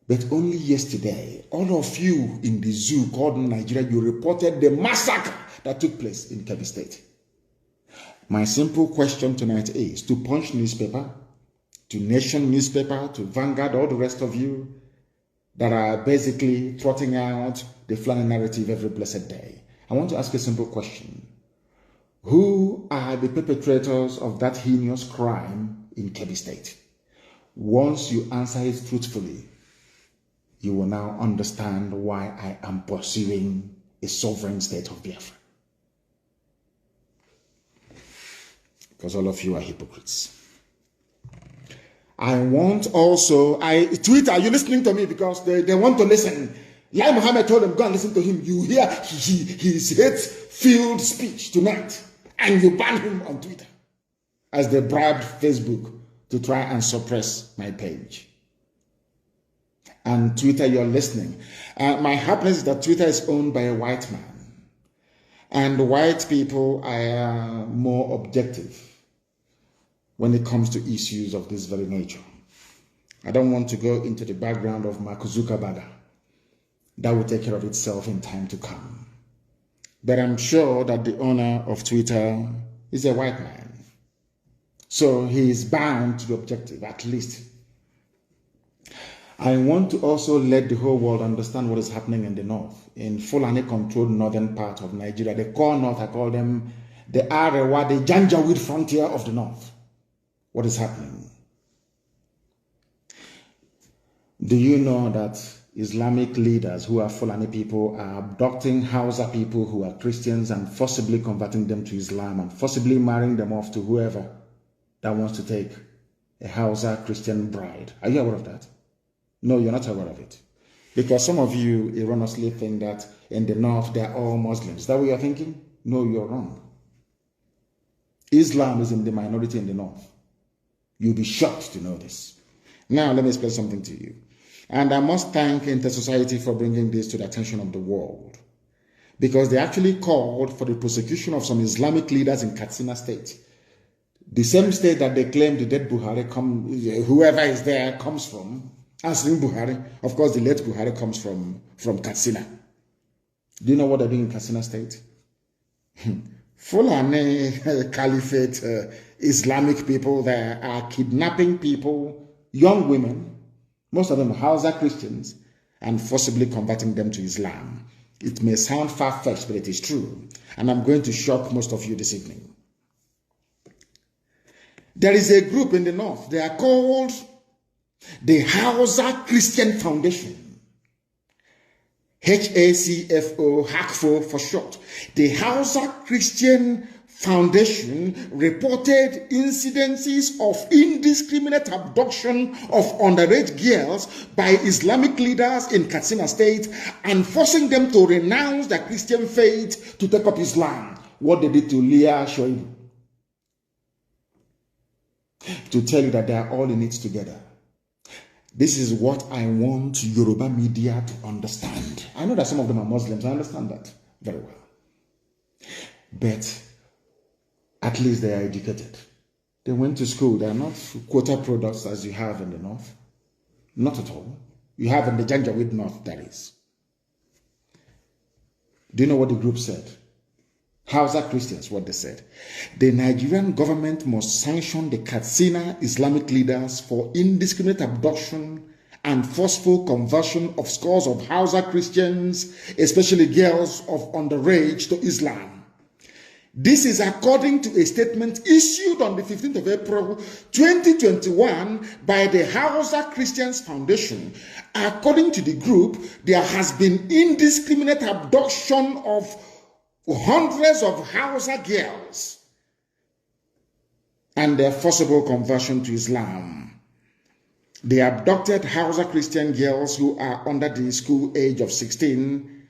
But only yesterday, all of you in the zoo called Nigeria, you reported the massacre that took place in Kebbi State. My simple question tonight is to Punch newspaper, to Nation newspaper, to Vanguard, all the rest of you that are basically trotting out the Fulani narrative every blessed day. I want to ask a simple question. Who are the perpetrators of that heinous crime in Kebbi State? Once you answer it truthfully, you will now understand why I am pursuing a sovereign state of Biafra. Because all of you are hypocrites. I want also, Twitter, are you listening to me? Because they want to listen. Like Muhammad told them, go and listen to him. You hear his hate-filled speech tonight, and you ban him on Twitter as they bribed Facebook to try and suppress my page. And Twitter, you're listening. My happiness is that Twitter is owned by a white man. And white people are more objective when it comes to issues of this very nature. I don't want to go into the background of Mark Zuckerberg. That will take care of itself in time to come. But I'm sure that the owner of Twitter is a white man. So he is bound to be objective, at least. I want to also let the whole world understand what is happening in the north, in Fulani-controlled northern part of Nigeria. The core north, I call them the Arewa, the Janjaweed frontier of the north. What is happening? Do you know that Islamic leaders who are Fulani people are abducting Hausa people who are Christians and forcibly converting them to Islam and forcibly marrying them off to whoever that wants to take a Hausa Christian bride? Are you aware of that? No, you're not aware of it. Because some of you erroneously think that in the north they're all Muslims. Is that what you're thinking? No, you're wrong. Islam is in the minority in the north. You'll be shocked to know this. Now, let me explain something to you. And I must thank Inter-Society for bringing this to the attention of the world. Because they actually called for the prosecution of some Islamic leaders in Katsina State. The same state that they claim the dead Buhari, whoever is there, comes from. Answering Buhari. Of course, the late Buhari comes from Katsina. Do you know what they're doing in Katsina State? Fulani Caliphate Islamic people there are kidnapping people, young women, most of them Hausa Christians, and forcibly converting them to Islam. It may sound far-fetched, but it is true. And I'm going to shock most of you this evening. There is a group in the north. They are called the Hausa Christian Foundation. HACFO for short. The Hausa Christian Foundation reported incidences of indiscriminate abduction of underage girls by Islamic leaders in Katsina State and forcing them to renounce their Christian faith to take up Islam. What they did to Leah Shoibu. To tell you that they are all in it together. This is what I want Yoruba media to understand. I know that some of them are Muslims. I understand that very well. But at least they are educated. They went to school. They are not quota products as you have in the north. Not at all. You have in the Janjaweed north, that is. Do you know what the group said? Hausa Christians, what they said. The Nigerian government must sanction the Katsina Islamic leaders for indiscriminate abduction and forceful conversion of scores of Hausa Christians, especially girls of underage, to Islam. This is according to a statement issued on the 15th of April 2021 by the Hausa Christians Foundation. According to the group, there has been indiscriminate abduction of hundreds of Hausa girls and their forcible conversion to Islam. The abducted Hausa Christian girls who are under the school age of 16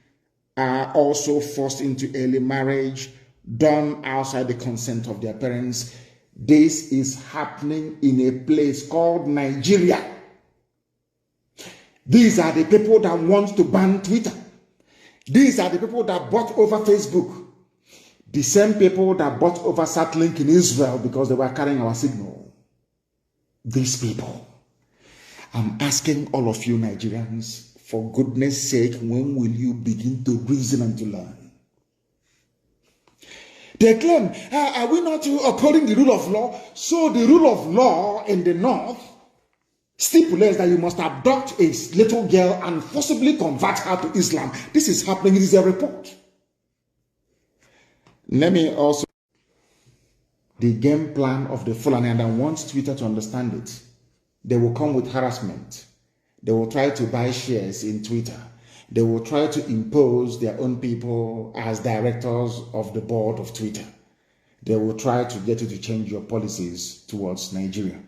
are also forced into early marriage, done outside the consent of their parents. This is happening in a place called Nigeria. These are the people that want to ban Twitter. These are the people that bought over Facebook. The same people that bought over Satlink in Israel because they were carrying our signal. These people. I'm asking all of you Nigerians, for goodness sake, when will you begin to reason and to learn? They claim, are we not upholding the rule of law? So the rule of law in the north stipulates that you must abduct a little girl and forcibly convert her to Islam. This is happening. It is a report. Let me also the game plan of the Fulani, and I want Twitter to understand it. They will come with harassment. They will try to buy shares in Twitter. They will try to impose their own people as directors of the board of Twitter. They will try to get you to change your policies towards Nigeria.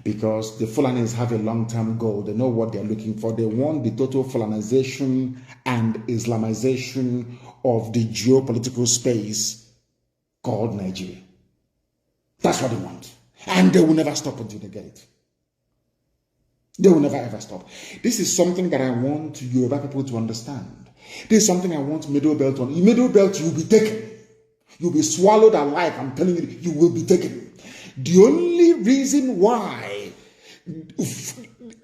Because the Fulanis have a long-term goal. They know what they're looking for. They want the total Fulanization and Islamization of the geopolitical space called Nigeria. That's what they want. And they will never stop until they get it. They will never ever stop. This is something that I want Yoruba people to understand. This is something I want Middle Belt on. In Middle Belt, you'll be taken. You'll be swallowed alive. I'm telling you, you will be taken. The only reason why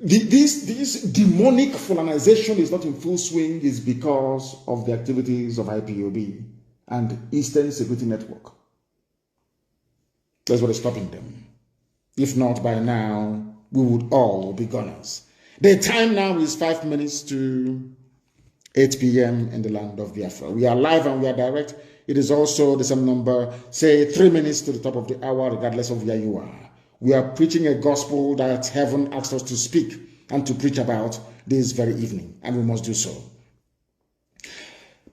this demonic Fulanization is not in full swing is because of the activities of IPOB and Eastern Security Network. That's what is stopping them. If not, by now, we would all be gunners. The time now is 5 minutes to 8 p.m. in the land of Biafra. We are live and we are direct. It is also the same number, say 3 minutes to the top of the hour, regardless of where you are. We are preaching a gospel that heaven asked us to speak and to preach about this very evening, and we must do so.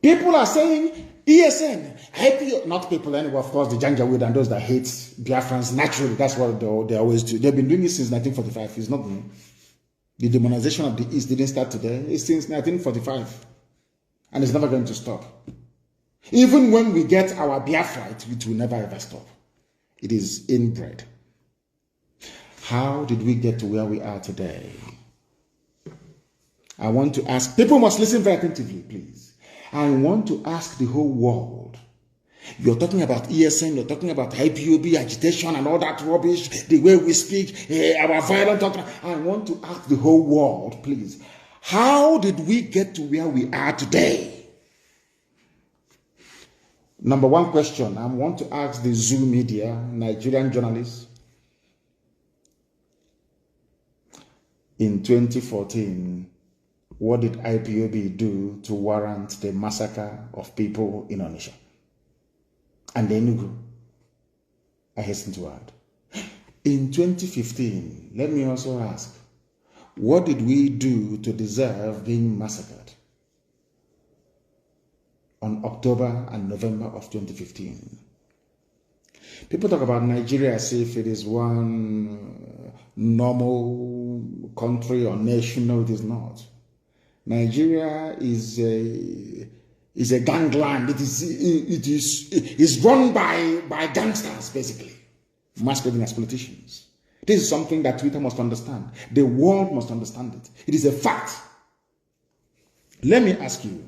People are saying, ESN, IPO, not people anyway, of course, the Janjaweed and those that hate Biafrans, naturally, that's what they always do. They've been doing it since 1945, it's not new. The demonization of the East didn't start today, it's since 1945, and it's never going to stop. Even when we get our Biafra, it will never ever stop. It is inbred. How did we get to where we are today? I want to ask, people must listen very attentively, please. I want to ask the whole world. You're talking about ESN, you're talking about IPOB, agitation and all that rubbish, the way we speak, our violent talk. I want to ask the whole world, please. How did we get to where we are today? Number one question, I want to ask the Zoo media, Nigerian journalists. In 2014, what did IPOB do to warrant the massacre of people in Onitsha and the Enugu? I hasten to add. In 2015, let me also ask, what did we do to deserve being massacred on October and November of 2015? People talk about Nigeria as if it is one normal country or nation. No, it is not. Nigeria is a gangland. It is run by gangsters, basically, masquerading as politicians. This is something that Twitter must understand. The world must understand it. It is a fact. Let me ask you.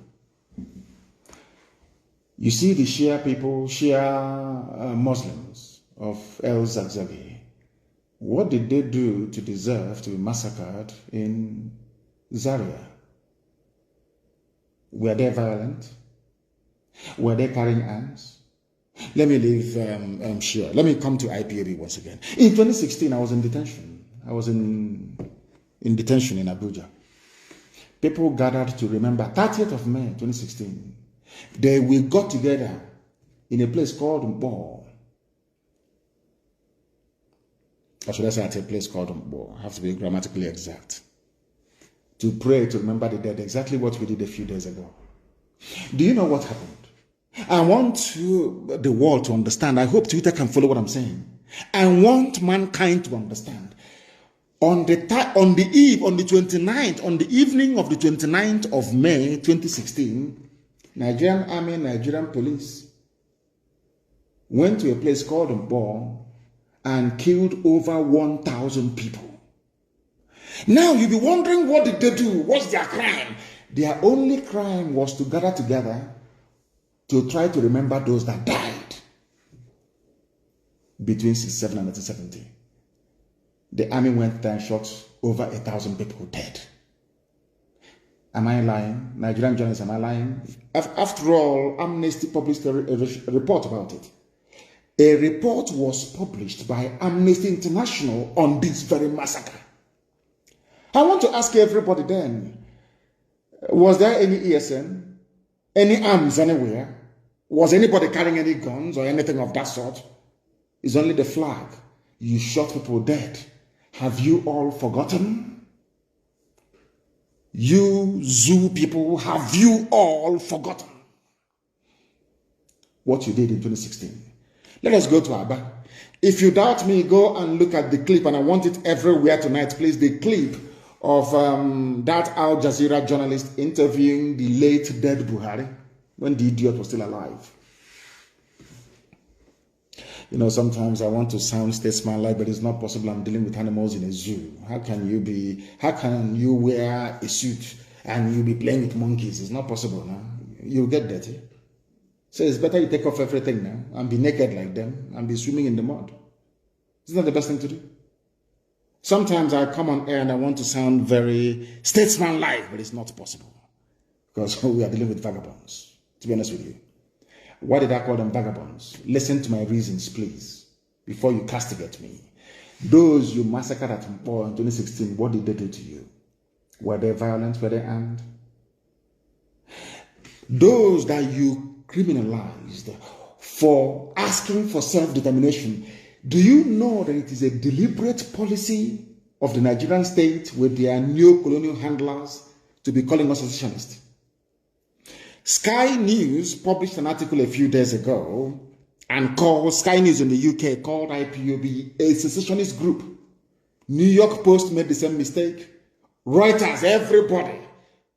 You see the Shia people, Shia Muslims of El Zagzagi. What did they do to deserve to be massacred in Zaria? Were they violent? Were they carrying arms? Let me leave Shia. Let me come to IPOB once again. In 2016, I was in detention. I was in detention in Abuja. People gathered to remember 30th of May 2016. We got together in a place called Mbo. Or should I say at a place called Mbo? I have to be grammatically exact. To pray, to remember the dead, exactly what we did a few days ago. Do you know what happened? I want the world to understand. I hope Twitter can follow what I'm saying. I want mankind to understand. On the evening of the 29th of May 2016, Nigerian Army, Nigerian Police went to a place called Mbo and killed over 1,000 people. Now you'll be wondering, what did they do? What's their crime? Their only crime was to gather together to try to remember those that died between 1967 and 1970. The army went there and shot over 1,000 people dead. Am I lying? Nigerian journalists, am I lying? After all, Amnesty published a report about it. A report was published by Amnesty International on this very massacre. I want to ask everybody then, was there any ESN, any arms anywhere? Was anybody carrying any guns or anything of that sort? It's only the flag. You shot people dead. Have you all forgotten? You zoo people, have you all forgotten what you did in 2016? Let us go to Aba. If you doubt me, go and look at the clip, and I want it everywhere tonight, please. The clip of that Al Jazeera journalist interviewing the late dead Buhari when the idiot was still alive. You know, sometimes I want to sound statesman-like, but it's not possible. I'm dealing with animals in a zoo. How can you wear a suit and you be playing with monkeys? It's not possible now. You'll get dirty. So it's better you take off everything now and be naked like them and be swimming in the mud. Isn't that the best thing to do? Sometimes I come on air and I want to sound very statesman-like, but it's not possible because we are dealing with vagabonds, to be honest with you. Why did I call them vagabonds? Listen to my reasons, please, before you castigate me. Those you massacred at Mpo in 2016, what did they do to you? Were they violent? Were they armed? Those that you criminalized for asking for self-determination, do you know that it is a deliberate policy of the Nigerian state with their neo-colonial handlers to be calling us secessionists? Sky News published an article a few days ago and called Sky News in the UK called IPOB a secessionist group. New York Post made the same mistake. Reuters, everybody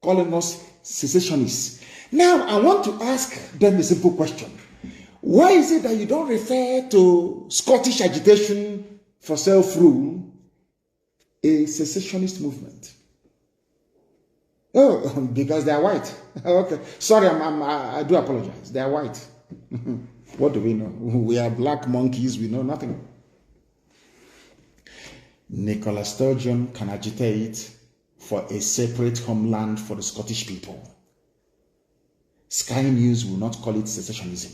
calling us secessionists. Now, I want to ask them a simple question. Why is it that you don't refer to Scottish agitation for self-rule a secessionist movement? Oh, because they are white. Okay, sorry, I do apologize. They are white. What do we know? We are black monkeys. We know nothing. Nicola Sturgeon can agitate for a separate homeland for the Scottish people. Sky News will not call it secessionism.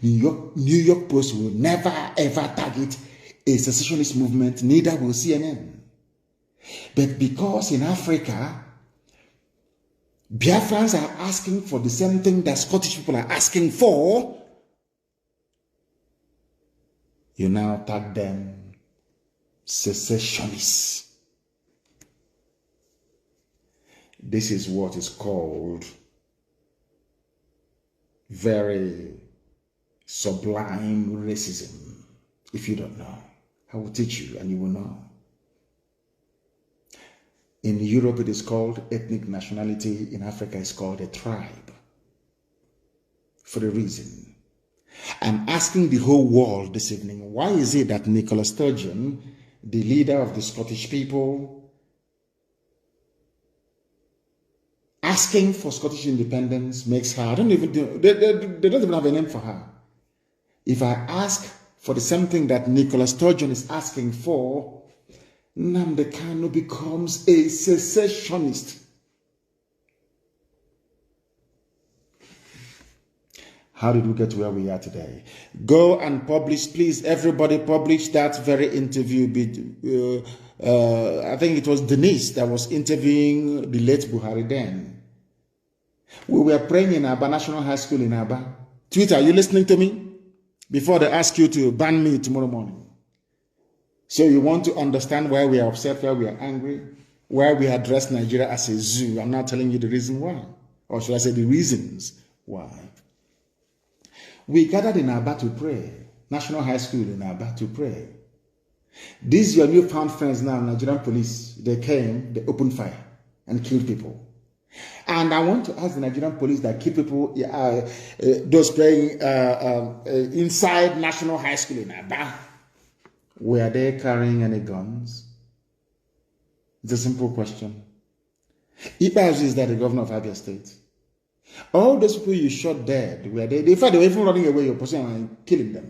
New York Post will never ever target a secessionist movement, neither will CNN. But because in Africa, Biafrans are asking for the same thing that Scottish people are asking for, you now tag them secessionists. This is what is called very sublime racism. If you don't know, I will teach you and you will know. In Europe, it is called ethnic nationality. In Africa, it's called a tribe. For a reason. I'm asking the whole world this evening, why is it that Nicola Sturgeon, the leader of the Scottish people, asking for Scottish independence makes her, they don't even have a name for her. If I ask for the same thing that Nicola Sturgeon is asking for, Nnamdi Kanu becomes a secessionist. How did we get to where we are today? Go and publish, please, everybody publish that very interview. I think it was Denise that was interviewing the late Buhari then. We were praying in Aba, National High School in Aba. Twitter, are you listening to me? Before they ask you to ban me tomorrow morning. So you want to understand why we are upset, why we are angry, why we address Nigeria as a zoo. I'm not telling you the reason why. Or should I say the reasons why. We gathered in Aba to pray. National High School in Aba to pray. These your newfound friends now, Nigerian police, they came, they opened fire and killed people. And I want to ask the Nigerian police that kill people, those playing inside National High School in Aba, were they carrying any guns? It's a simple question. Ipazi is that the governor of Abia State. All those people you shot dead, were they? In fact, they were even running away, you're pursuing and killing them.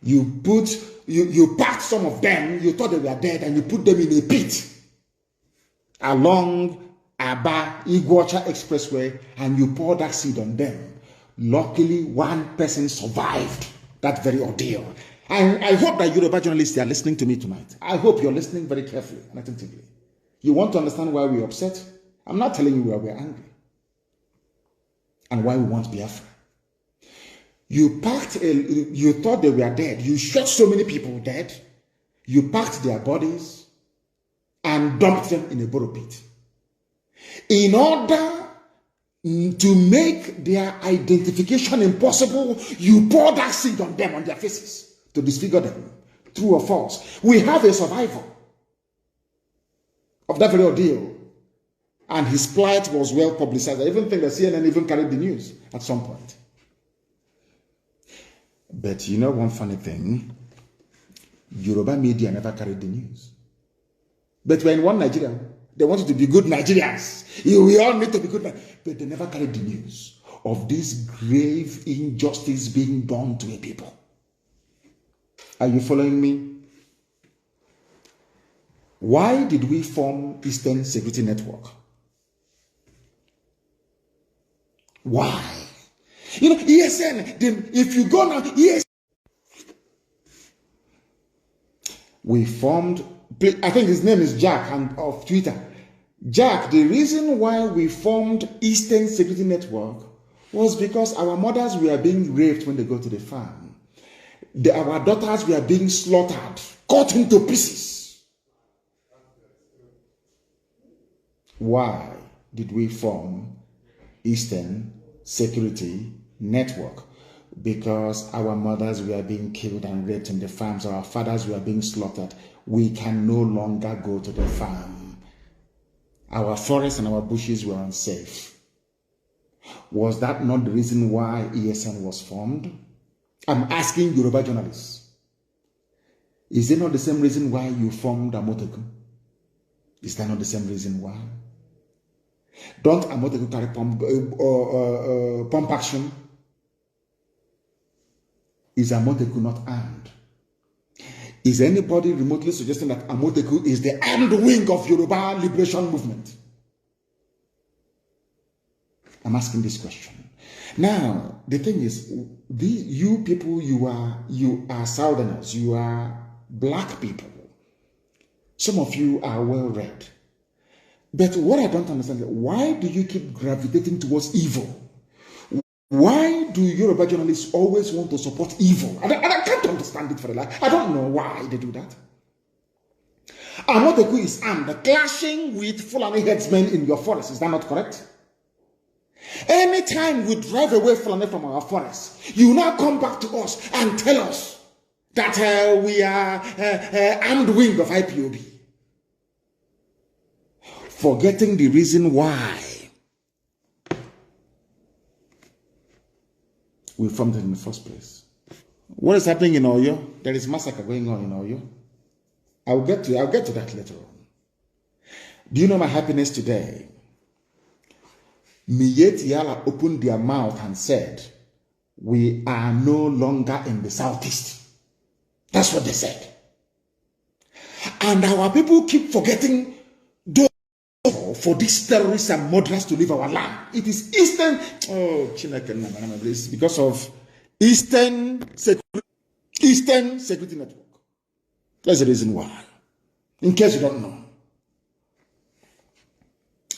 You packed some of them, you thought they were dead, and you put them in a pit along Aba Iguacha Expressway, and you poured that seed on them. Luckily, one person survived that very ordeal. I hope that Yoruba journalists are listening to me tonight. I hope you're listening very carefully and attentively. You want to understand why we're upset? I'm not telling you why we're angry and why we want Biafra. You thought they were dead. You shot so many people dead. You packed their bodies and dumped them in a borrow pit. In order to make their identification impossible, you poured acid on them, on their faces, to disfigure them. True or false? We have a survivor of that very ordeal, and his plight was well publicized. I even think that CNN even carried the news at some point. But you know one funny thing? Yoruba media never carried the news. But we're in one Nigeria. They wanted to be good Nigerians. We all need to be good, but they never carried the news of this grave injustice being done to a people. Are you following me? Why did we form Eastern Security Network? Why? You know, ESN, if you go now, ESN. We formed, I think his name is Jack of Twitter. Jack, the reason why we formed Eastern Security Network was because our mothers were being raped when they go to the farm. Our daughters were being slaughtered, cut into pieces. Why did we form Eastern Security Network? Because our mothers were being killed and raped in the farms, our fathers were being slaughtered. We can no longer go to the farm. Our forests and our bushes were unsafe. Was that not the reason why ESN was formed? I'm asking Yoruba journalists. Is it not the same reason why you formed Amoteku? Is that not the same reason why? Don't Amoteku carry pump action? Is Amoteku not armed? Is anybody remotely suggesting that Amoteku is the armed wing of Yoruba liberation movement? I'm asking this question. Now, the thing is, you people, you are Southerners, you are black people. Some of you are well read. But what I don't understand is, why do you keep gravitating towards evil? Why do Yoruba journalists always want to support evil? And I can't understand it for the life. I don't know why they do that. Amoteku is armed, clashing with Fulani headsmen in your forest. Is that not correct? Anytime we drive away Fulani from our forest, you now come back to us and tell us that we are armed wing of IPOB. Forgetting the reason why we formed it in the first place. What is happening in Oyo? There is massacre going on in Oyo. I'll get to that later on. Do you know my happiness today? Miyetti Yala opened their mouth and said, we are no longer in the southeast. That's what they said. And our people keep forgetting those for these terrorists and murderers to leave our land. It is Eastern, it's because of Eastern Security Network. That's the reason why. In case you don't know,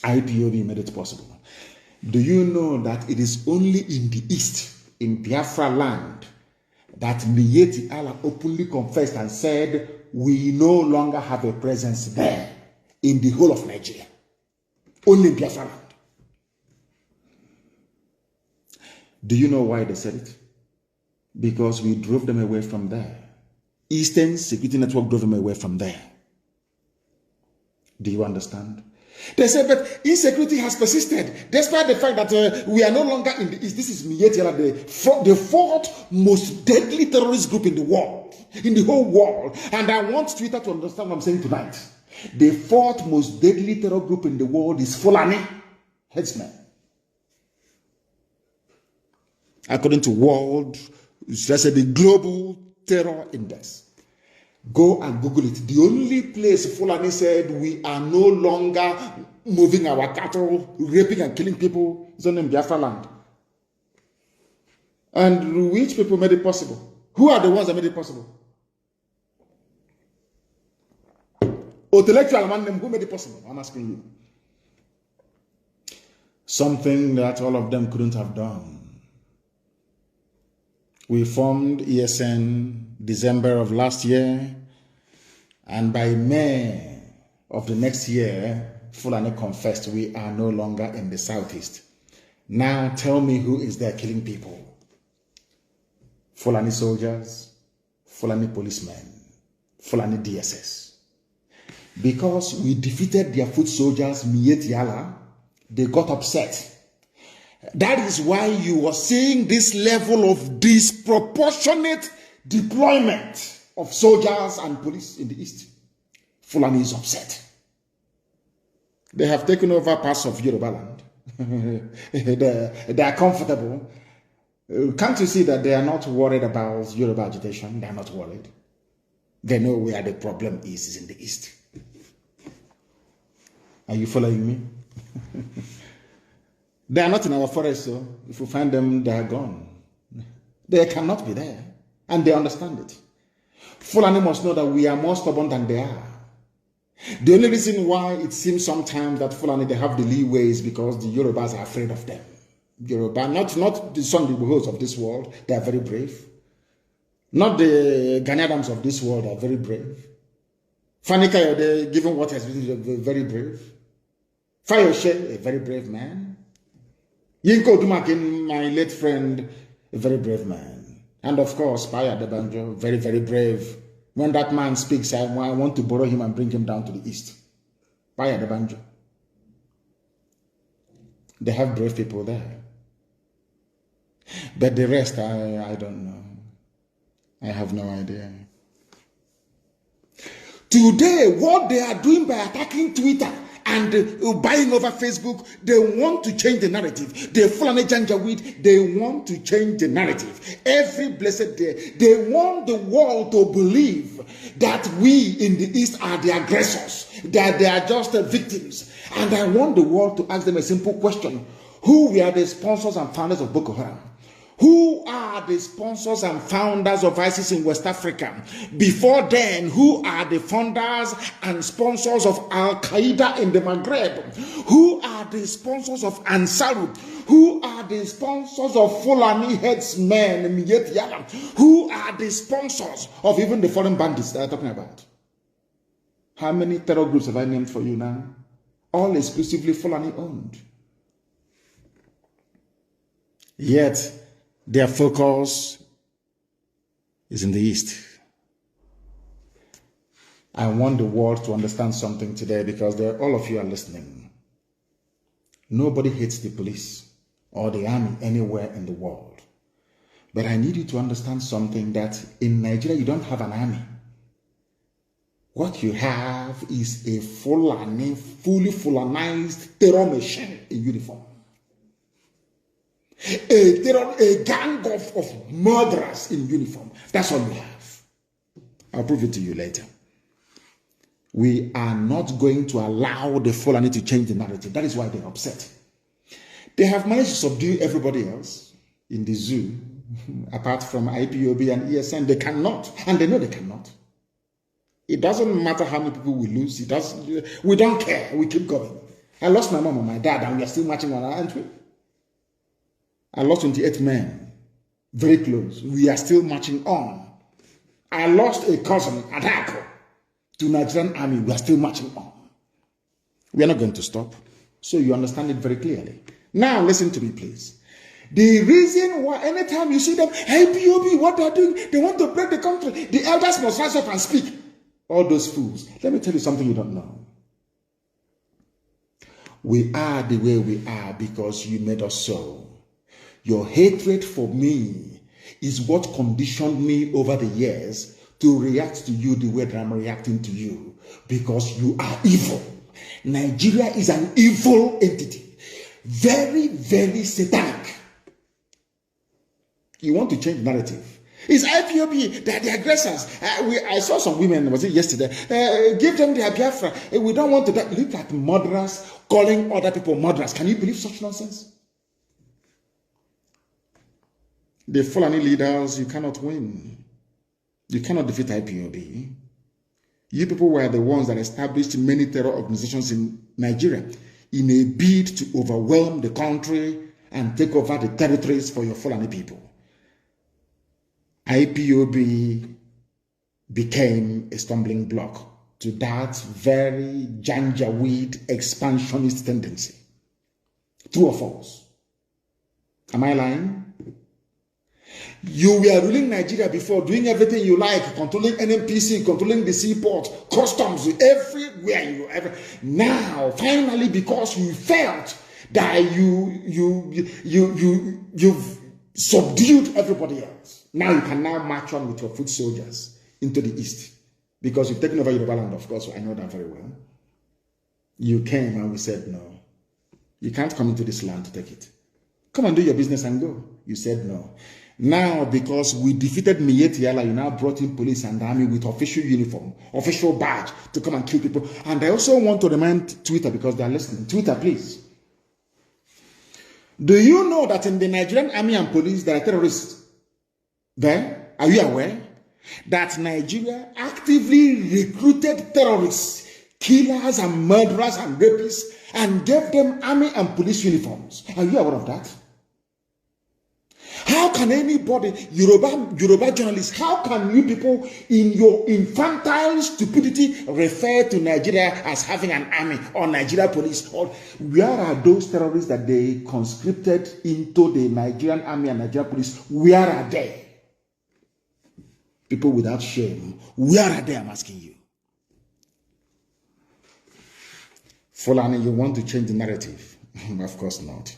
IPOB made it possible. Do you know that it is only in the east, in Biafra land, that Miyetti Allah openly confessed and said, we no longer have a presence there in the whole of Nigeria. Only in Biafra land. Do you know why they said it? Because we drove them away from there. Eastern Security Network drove them away from there. Do you understand? They said, but insecurity has persisted, despite the fact that we are no longer in the east. This is Miyetti Allah, the fourth most deadly terrorist group in the world, in the whole world. And I want Twitter to understand what I'm saying tonight. The fourth most deadly terror group in the world is Fulani headsmen. According to the Global Terror Index. Go and Google it. The only place Fulani said we are no longer moving our cattle, raping and killing people is on Biafra land. And which people made it possible? Who are the ones that made it possible? Intellectual man, who made it possible? I'm asking you. Something that all of them couldn't have done. We formed ESN December of last year, and by May of the next year, Fulani confessed we are no longer in the southeast. Now tell me who is there killing people? Fulani soldiers, Fulani policemen, Fulani DSS. Because we defeated their foot soldiers, Miet Yala, they got upset. That is why you are seeing this level of disproportionate deployment of soldiers and police in the east. Fulani is upset. They have taken over parts of Yoruba land. they are comfortable. Can't you see that they are not worried about Yoruba agitation? They are not worried. They know where the problem is in the east. Are you following me? They are not in our forest, so if we find them, they are gone. They cannot be there, and they understand it. Fulani must know that we are more stubborn than they are. The only reason why it seems sometimes that Fulani, they have the leeway is because the Yorubas are afraid of them. Yoruba, not the Sunday Igbohos of this world, they are very brave. Not the Ghanaians of this world are very brave. Fani Kayode, given what has been, very brave. Fayoshe, a very brave man. Yinko Dumakin, my late friend, a very brave man. And of course, Paya Debanjo, very, very brave. When that man speaks, I want to borrow him and bring him down to the east. Paya Debanjo. They have brave people there. But the rest, I don't know. I have no idea. Today, what they are doing by attacking Twitter and buying over Facebook, they want to change the narrative. The Fulani Janjaweed, they want to change the narrative. Every blessed day, they want the world to believe that we in the East are the aggressors, that they are just the victims. And I want the world to ask them a simple question. Who were the sponsors and founders of Boko Haram? Who are the sponsors and founders of ISIS in West Africa? Before then, who are the founders and sponsors of Al-Qaeda in the Maghreb? Who are the sponsors of Ansarut? Who are the sponsors of Fulani headsmen in Miyet Yala? Who are the sponsors of even the foreign bandits that I'm talking about? How many terror groups have I named for you now? All exclusively Fulani owned. Yet, their focus is in the East. I want the world to understand something today because all of you are listening. Nobody hates the police or the army anywhere in the world. But I need you to understand something, that in Nigeria you don't have an army. What you have is a fully Fulanized terror machine in uniform. A gang of murderers in uniform. That's all we have. I'll prove it to you later. We are not going to allow the Fulani to change the narrative. That is why they're upset. They have managed to subdue everybody else in the zoo, apart from IPOB and ESN. They cannot, and they know they cannot. It doesn't matter how many people we lose. We don't care. We keep going. I lost my mom and my dad, and we are still marching on, aren't we? I lost 28 men, very close. We are still marching on. I lost a cousin at Ako to Nigerian army. We are still marching on. We are not going to stop. So you understand it very clearly. Now listen to me, please. The reason why anytime you see them, hey, POB, what they are doing, they want to break the country. The elders must rise up and speak. All those fools. Let me tell you something you don't know. We are the way we are because you made us so. Your hatred for me is what conditioned me over the years to react to you the way that I'm reacting to you, because you are evil. Nigeria is an evil entity. Very, very satanic. You want to change the narrative. It's IPOB, they're the aggressors. I saw some women, was it yesterday? Give them their Biafra. We don't want to look at murderers calling other people murderers. Can you believe such nonsense? The Fulani leaders, you cannot win. You cannot defeat IPOB. You people were the ones that established many terror organizations in Nigeria in a bid to overwhelm the country and take over the territories for your Fulani people. IPOB became a stumbling block to that very janjaweed expansionist tendency. True or false? Am I lying? You were ruling Nigeria before, doing everything you like, controlling NNPC, controlling the seaport, customs, everywhere you ever. Now, finally, because you felt that you've subdued everybody else, now you can now march on with your foot soldiers into the east, because you've taken over Yoruba land, of course. So I know that very well. You came and we said no. You can't come into this land to take it. Come and do your business and go. You said no. Now, because we defeated Mietiala, you now brought in police and army with official uniform, official badge to come and kill people. And I also want to remind Twitter, because they are listening. Twitter, please. Do you know that in the Nigerian army and police there are terrorists there? Are you aware that Nigeria actively recruited terrorists, killers and murderers and rapists, and gave them army and police uniforms? Are you aware of that? How can anybody, Yoruba journalists, how can you people in your infantile stupidity refer to Nigeria as having an army or Nigeria police? Or where are those terrorists that they conscripted into the Nigerian army and Nigeria police? Where are they? People without shame, where are they? I'm asking you. Fulani, you want to change the narrative? Of course not.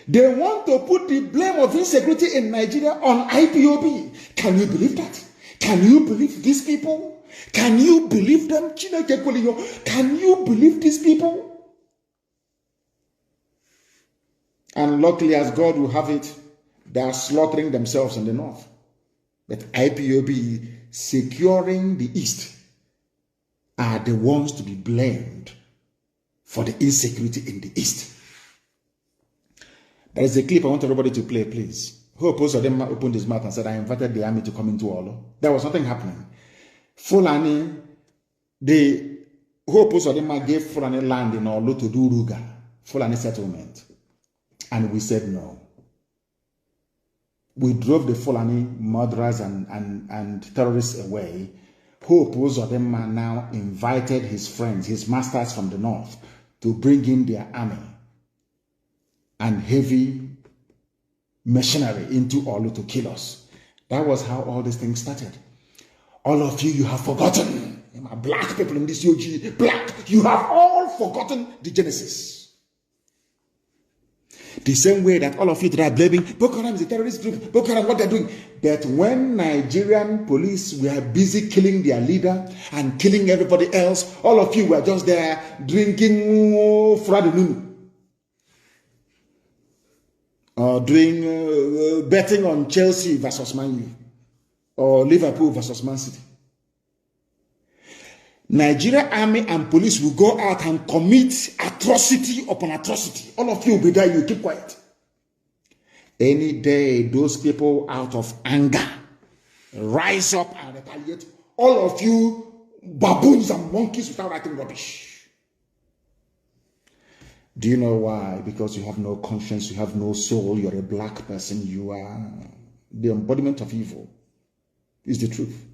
They want to put the blame of insecurity in Nigeria on IPOB. Can you believe that? Can you believe these people? Can you believe them? Can you believe these people? And luckily, as God will have it, they are slaughtering themselves in the north. But IPOB securing the east are the ones to be blamed for the insecurity in the east. There is a clip I want everybody to play, please. Who opposed them opened his mouth and said, I invited the army to come into Olo. There was nothing happening. Fulani, who opposed them gave Fulani land in Olo to do Ruga, Fulani settlement. And we said no. We drove the Fulani murderers and terrorists away. Who opposed them now invited his friends, his masters from the north, to bring in their army and heavy machinery into Olu to kill us. That was how all these things started. All of you have forgotten. Black people in this UG, black, you have all forgotten the Genesis. The same way that all of you that are blaming Boko Haram is a terrorist group, Boko Haram, what they're doing. That when Nigerian police were busy killing their leader and killing everybody else, all of you were just there drinking Fradununu. Or doing betting on Chelsea versus Man U, or Liverpool versus Man City. Nigeria army and police will go out and commit atrocity upon atrocity. All of you will be there, you keep quiet. Any day, those people out of anger rise up and retaliate. All of you baboons and monkeys without writing rubbish. Do you know why? Because you have no conscience, you have no soul, you're a black person, you are the embodiment of evil. It's the truth.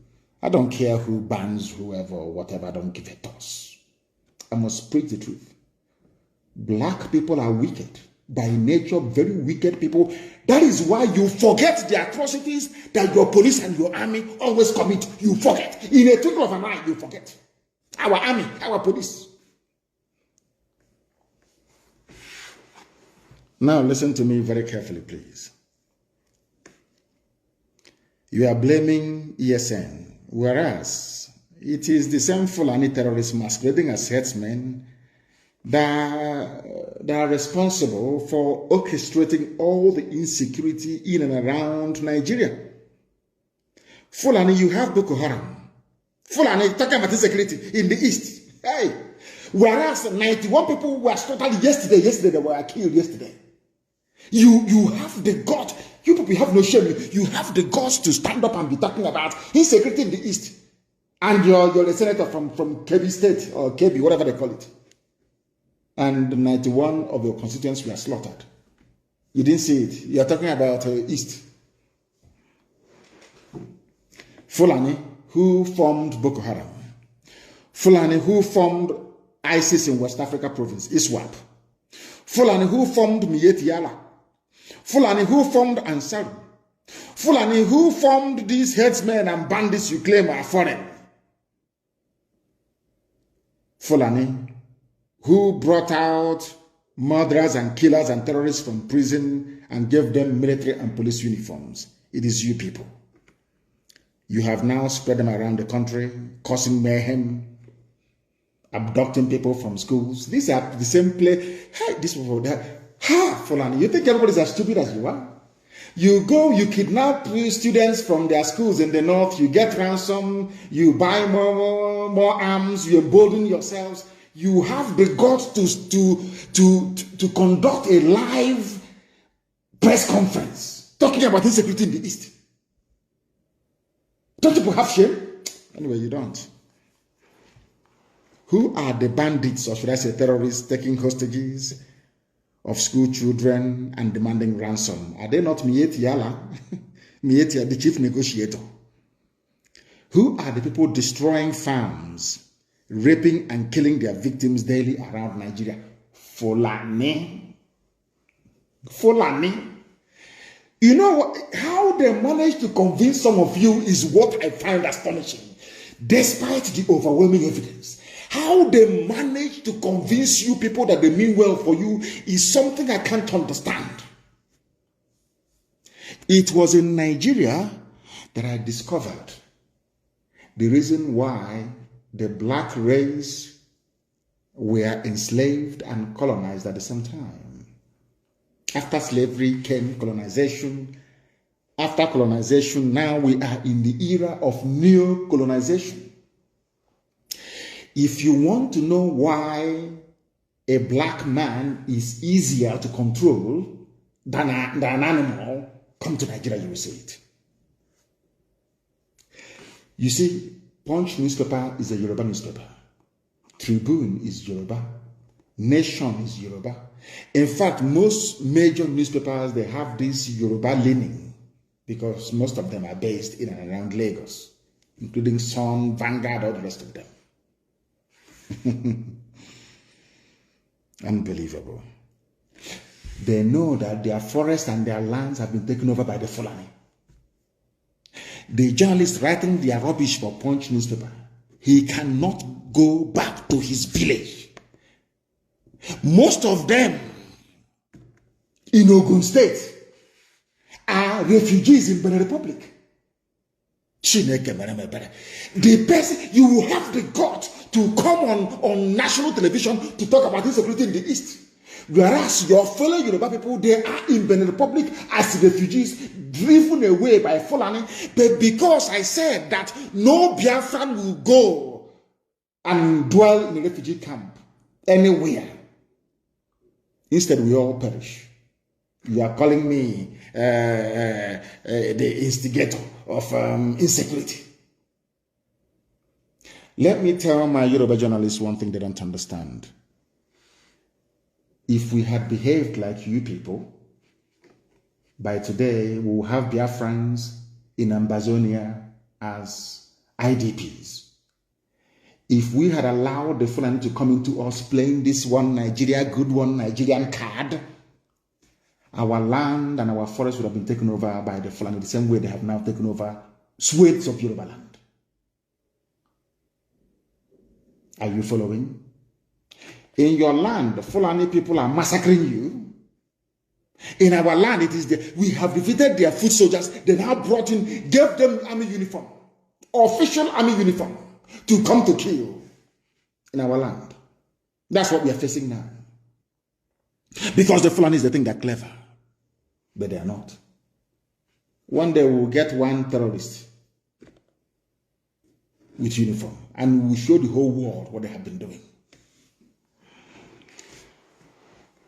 I don't care who bans whoever or whatever, I don't give a toss. I must preach the truth. Black people are wicked. By nature, very wicked people. That is why you forget the atrocities that your police and your army always commit. You forget. In a twinkle of an eye, you forget. Our army, our police. Now listen to me very carefully, please. You are blaming ESN, whereas it is the same Fulani terrorists masquerading as headsmen that are responsible for orchestrating all the insecurity in and around Nigeria. Fulani, you have Boko Haram. Fulani, talking about insecurity in the east. Hey, whereas 91 people were slaughtered yesterday they were killed yesterday. You have the gut You people have no shame. You have the guts to stand up and be talking about insecurity in the East. And you're a senator from Kebbi State, or Kebbi, whatever they call it. And 91 of your constituents were slaughtered. You didn't see it. You're talking about East. Fulani, who formed Boko Haram. Fulani, who formed ISIS in West Africa province, ISWAP. Fulani, who formed Miyetti Allah. Fulani, who formed Ansaru. Fulani, who formed these headsmen and bandits you claim are foreign. Fulani, who brought out murderers and killers and terrorists from prison and gave them military and police uniforms. It is you people. You have now spread them around the country, causing mayhem, abducting people from schools. These are the same place. Hey, this people there. Ha, Fulani, you think everybody's as stupid as you are? You go, you kidnap students from their schools in the north, you get ransom, you buy more arms, you embolden yourselves. You have the guts to conduct a live press conference talking about insecurity in the East. Don't people have shame? Anyway, you don't. Who are the bandits, or should I say terrorists, taking hostages of school children and demanding ransom? Are they not Miyetti Allah? Miyetti, the chief negotiator. Who are the people destroying farms, raping and killing their victims daily around Nigeria? Fulani. Fulani. You know what? How they manage to convince some of you is what I find astonishing. Despite the overwhelming evidence, how they manage to convince you people that they mean well for you is something I can't understand. It was in Nigeria that I discovered the reason why the black race were enslaved and colonized at the same time. After slavery came colonization. After colonization, now we are in the era of neo-colonization. If you want to know why a black man is easier to control than an animal, come to Nigeria, you will see it. You see, Punch newspaper is a Yoruba newspaper. Tribune is Yoruba. Nation is Yoruba. In fact, most major newspapers, they have this Yoruba leaning because most of them are based in and around Lagos, including Sun, Vanguard, all the rest of them. Unbelievable. They know that their forests and their lands have been taken over by the Fulani. The journalist writing their rubbish for Punch newspaper, he cannot go back to his village. Most of them in Ogun State are refugees in Benin Republic. The person, you will have the guts to come on national television to talk about insecurity in the East. Whereas your fellow Yoruba people, they are in Benin Republic as refugees, driven away by Fulani. But because I said that no Biafran will go and dwell in a refugee camp anywhere, instead we all perish. You are calling me the instigator of insecurity. Let me tell my Yoruba journalists one thing they don't understand. If we had behaved like you people, by today we will have Biafrans in Ambazonia as IDPs. If we had allowed the Fulani to come into us playing this one Nigeria, good one Nigerian card, our land and our forests would have been taken over by the Fulani the same way they have now taken over swathes of Yoruba land. Are you following? In your land, the Fulani people are massacring you. In our land, it is we have defeated their foot soldiers. They now brought in, gave them army uniform, official army uniform, to come to kill in our land. That's what we are facing now. Because the Fulanis, they think they're clever, but they are not. One day we'll get one terrorist with uniform, and we'll show the whole world what they have been doing.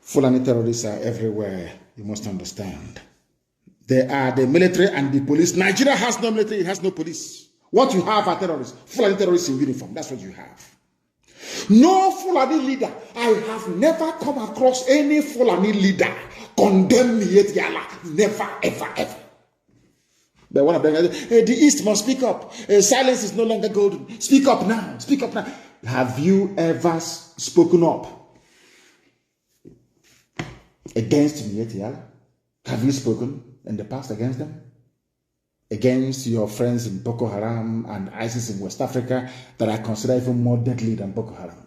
Fulani terrorists are everywhere, you must understand. They are the military and the police. Nigeria has no military, it has no police. What you have are terrorists, Fulani terrorists in uniform. That's what you have. No Fulani leader. I have never come across any Fulani leader condemn me yet, Yala. Never, ever, ever. But one of them, the East must speak up. Silence is no longer golden. Speak up now. Speak up now. Have you ever spoken up against me yet, Yala? Have you spoken in the past against them? Against your friends in Boko Haram and ISIS in West Africa that are considered even more deadly than Boko Haram?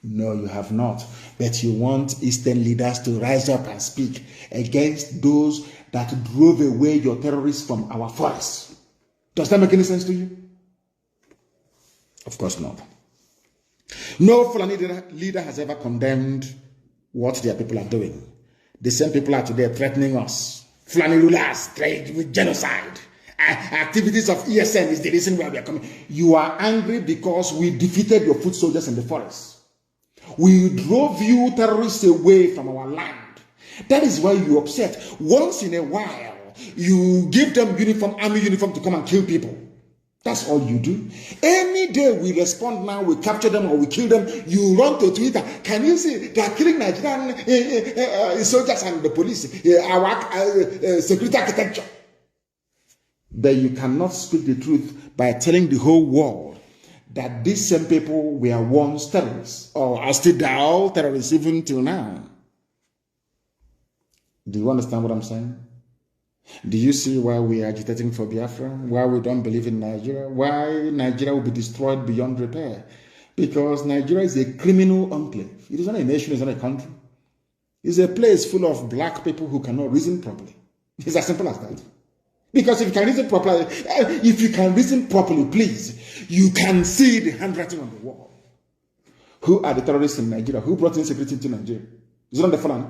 No, you have not. But you want Eastern leaders to rise up and speak against those that drove away your terrorists from our forests. Does that make any sense to you? Of course not. No Fulani leader has ever condemned what their people are doing. The same people are today threatening us. Fulani rulers trade with genocide. Activities of ESN is the reason why we are coming. You are angry because we defeated your foot soldiers in the forest. We drove you terrorists away from our land. That is why you're upset. Once in a while, you give them uniform, army uniform to come and kill people. That's all you do. Any day we respond now, we capture them or we kill them, you run to Twitter. Can you see they are killing Nigerian soldiers and the police, our security architecture? But you cannot speak the truth by telling the whole world that these same people were once terrorists or are still all terrorists even till now. Do you understand what I'm saying? Do you see why we are agitating for Biafra? Why we don't believe in Nigeria? Why Nigeria will be destroyed beyond repair? Because Nigeria is a criminal enclave. It is not a nation, it's not a country. It's a place full of black people who cannot reason properly. It's as simple as that. Because if you can reason properly, please, you can see the handwriting on the wall. Who are the terrorists in Nigeria? Who brought insecurity into Nigeria? Is it not the Fulani?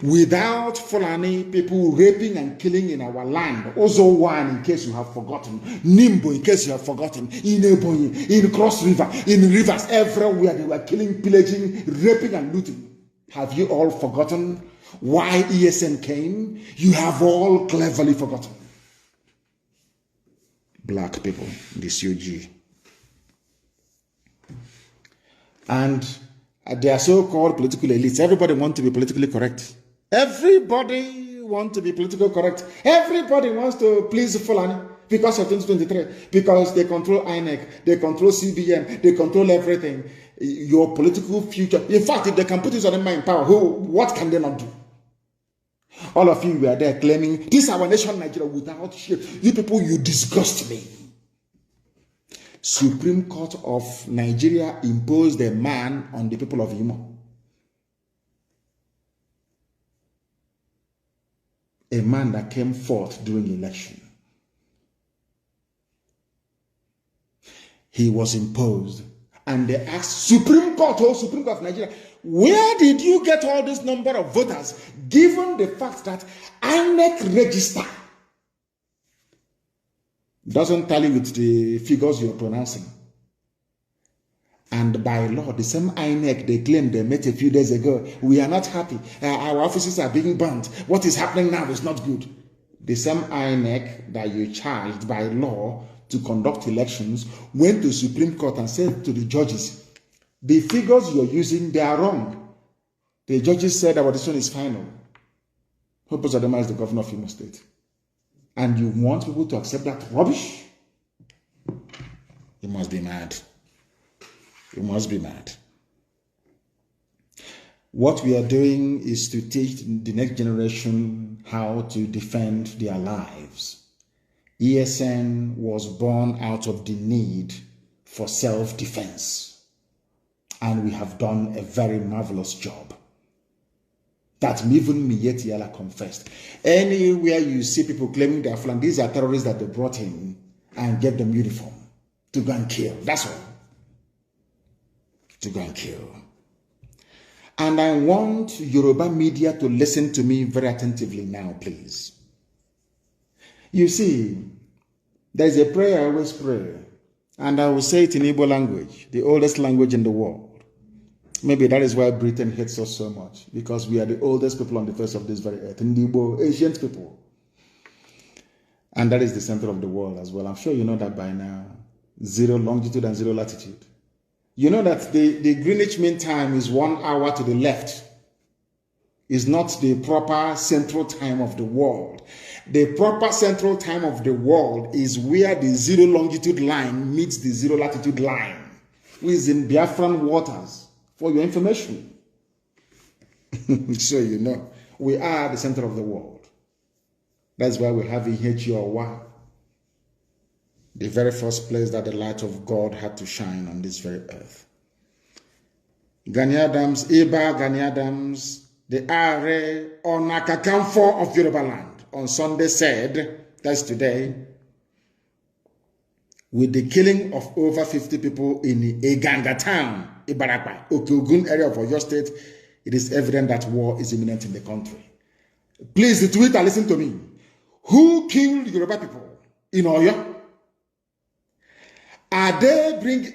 Without Fulani people raping and killing in our land, also one in case you have forgotten, Nimbo in case you have forgotten, in Ebonyi, in Cross River, in rivers, everywhere they were killing, pillaging, raping and looting. Have you all forgotten why ESN came? You have all cleverly forgotten. Black people, the COG. And they are so-called political elites. Everybody wants to be politically correct. Everybody wants to be politically correct. Everybody wants to please Fulani because of 2023. Because they control INEC, they control CBN, they control everything. Your political future. In fact, if they can put this on in power, what can they not do? All of you were there claiming, this is our nation, Nigeria, without shit. You people, you disgust me. Supreme Court of Nigeria imposed a ban on the people of Imo. A man that came forth during election. He was imposed. And they asked Supreme Court of Nigeria, where did you get all this number of voters, given the fact that INEC register doesn't tally with the figures you're pronouncing? And by law, the same INEC they claimed they met a few days ago, we are not happy. Our offices are being burnt. What is happening now is not good. The same INEC that you charged by law to conduct elections went to Supreme Court and said to the judges, the figures you're using, they are wrong. The judges said our decision is final. Hope Zadema is the governor of Imo State. And you want people to accept that rubbish? You must be mad. You must be mad. What we are doing is to teach the next generation how to defend their lives. ESN was born out of the need for self-defense. And we have done a very marvelous job. That even Miyetti confessed. Anywhere you see people claiming they are Fulani, these are terrorists that they brought in and gave them uniform to go and kill. That's all. To go and kill. And I want Yoruba media to listen to me very attentively now, please. You see, there's a prayer I always pray, and I will say it in Igbo language, the oldest language in the world. Maybe that is why Britain hates us so much, because we are the oldest people on the face of this very earth, Ndibo, ancient people. And that is the center of the world as well. I'm sure you know that by now. 0 longitude and 0 latitude. You know that the Greenwich Mean Time is 1 hour to the left. It's not the proper central time of the world. The proper central time of the world is where the 0 longitude line meets the 0 latitude line, which is in Biafran waters, for your information. So you know, we are the center of the world. That's why we have Ihechiowa, the very first place that the light of God had to shine on this very earth. Gani Adams, Iba Gani Adams, the Are Onakakamfo of Yoruba land, on Sunday said, that's today, with the killing of over 50 people in Eganga town, Ibarakwa, Okogun area of Oyo State, it is evident that war is imminent in the country. Please, the Twitter, listen to me. Who killed Yoruba people in Oyo? Are they bringing...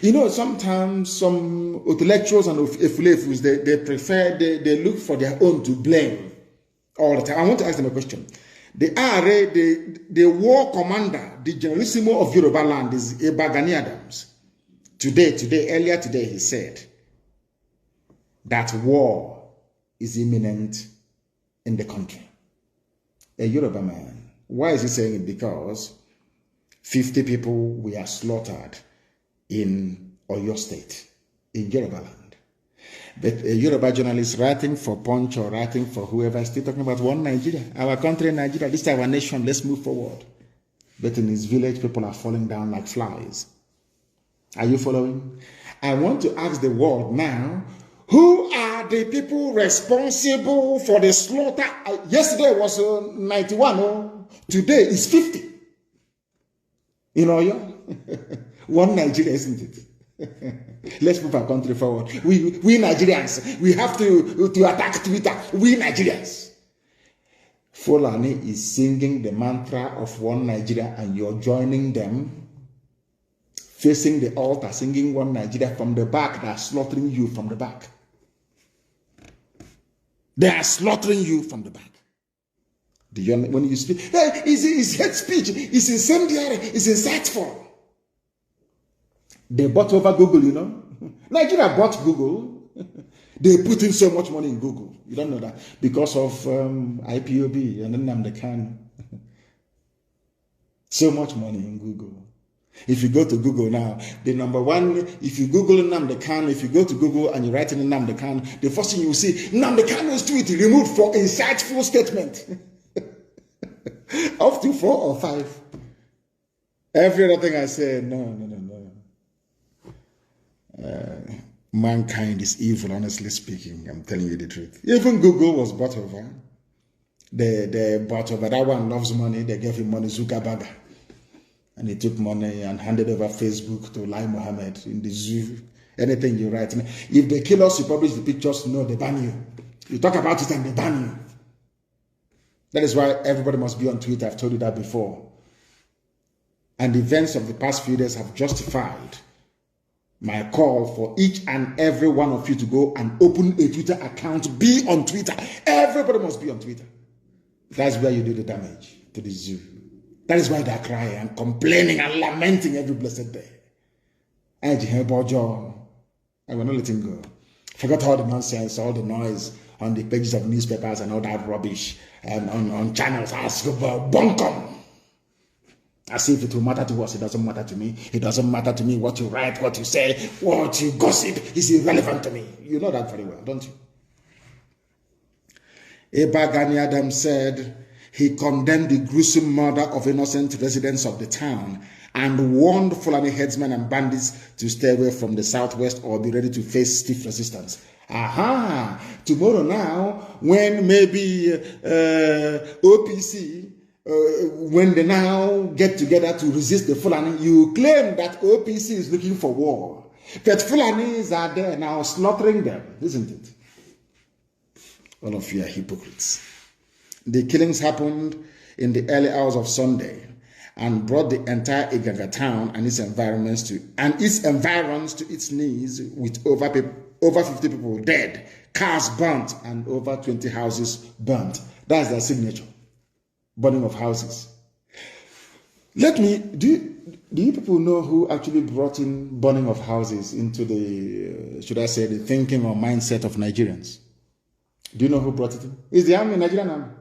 You know, sometimes some intellectuals and efulefus, they prefer, they look for their own to blame all the time. I want to ask them a question. The war commander, the generalissimo of Yoruba land is Eba Gani Adams. Earlier today, he said that war is imminent in the country. A Yoruba man. Why is he saying it? Because 50 people were slaughtered in Oyo State, in Yoruba land. But a Yoruba journalist writing for Punch or writing for whoever is still talking about one Nigeria, our country, Nigeria, this is our nation, let's move forward. But in his village, people are falling down like flies. Are you following? I want to ask the world now, who are the people responsible for the slaughter? Yesterday was 91, today is 50. In Oyo, one Nigeria, isn't it? Let's move our country forward. We Nigerians, we have to attack Twitter. We Nigerians. Fulani is singing the mantra of one Nigeria, and you're joining them, facing the altar, singing one Nigeria from the back. They are slaughtering you from the back. They are slaughtering you from the back. When you speak, hey, it's hate speech, it's incendiary, it's insightful. They bought over Google, you know. Nigeria bought Google. They put in so much money in Google. You don't know that. Because of IPOB and Nnamdi Kanu. So much money in Google. If you go to Google now, the number one, if you Google Nnamdi Kanu, if you go to Google and you write in Nnamdi Kanu, the first thing you will see, Nnamdi Kanu's tweet removed for insightful statement. Up to 4 or 5. Every other thing I say, no. Mankind is evil, honestly speaking. I'm telling you the truth. Even Google was bought over. They bought over. That one loves money. They gave him money, Zuckerberg. And he took money and handed over Facebook to Lai Mohammed in the zoo. Anything you write. If they kill us, you publish the pictures, no, they ban you. You talk about it and they ban you. That is why everybody must be on Twitter. I've told you that before. And the events of the past few days have justified my call for each and every one of you to go and open a Twitter account. Be on Twitter. Everybody must be on Twitter. That's where you do the damage to the zoo. That is why they are crying and complaining and lamenting every blessed day. I will not let him go. Forgot all the nonsense, all the noise on the pages of newspapers and all that rubbish and on channels. Ask about bunkum. As if it will matter to us. It doesn't matter to me. It doesn't matter to me what you write, what you say, what you gossip is irrelevant to me. You know that very well, don't you? Eba Gani Adams said he condemned the gruesome murder of innocent residents of the town and warned Fulani headsmen and bandits to stay away from the southwest or be ready to face stiff resistance. Aha! Tomorrow now, when maybe OPC, when they now get together to resist the Fulani, you claim that OPC is looking for war. But Fulanis are there now slaughtering them, isn't it? All of you are hypocrites. The killings happened in the early hours of Sunday, and brought the entire Igaga town and its environs to its knees, with over 50 people dead, cars burnt, and over 20 houses burnt. That's their signature. Burning of houses. Do you people know who actually brought in burning of houses into the, should I say, the thinking or mindset of Nigerians? Do you know who brought it in? It's the army, Nigerian army.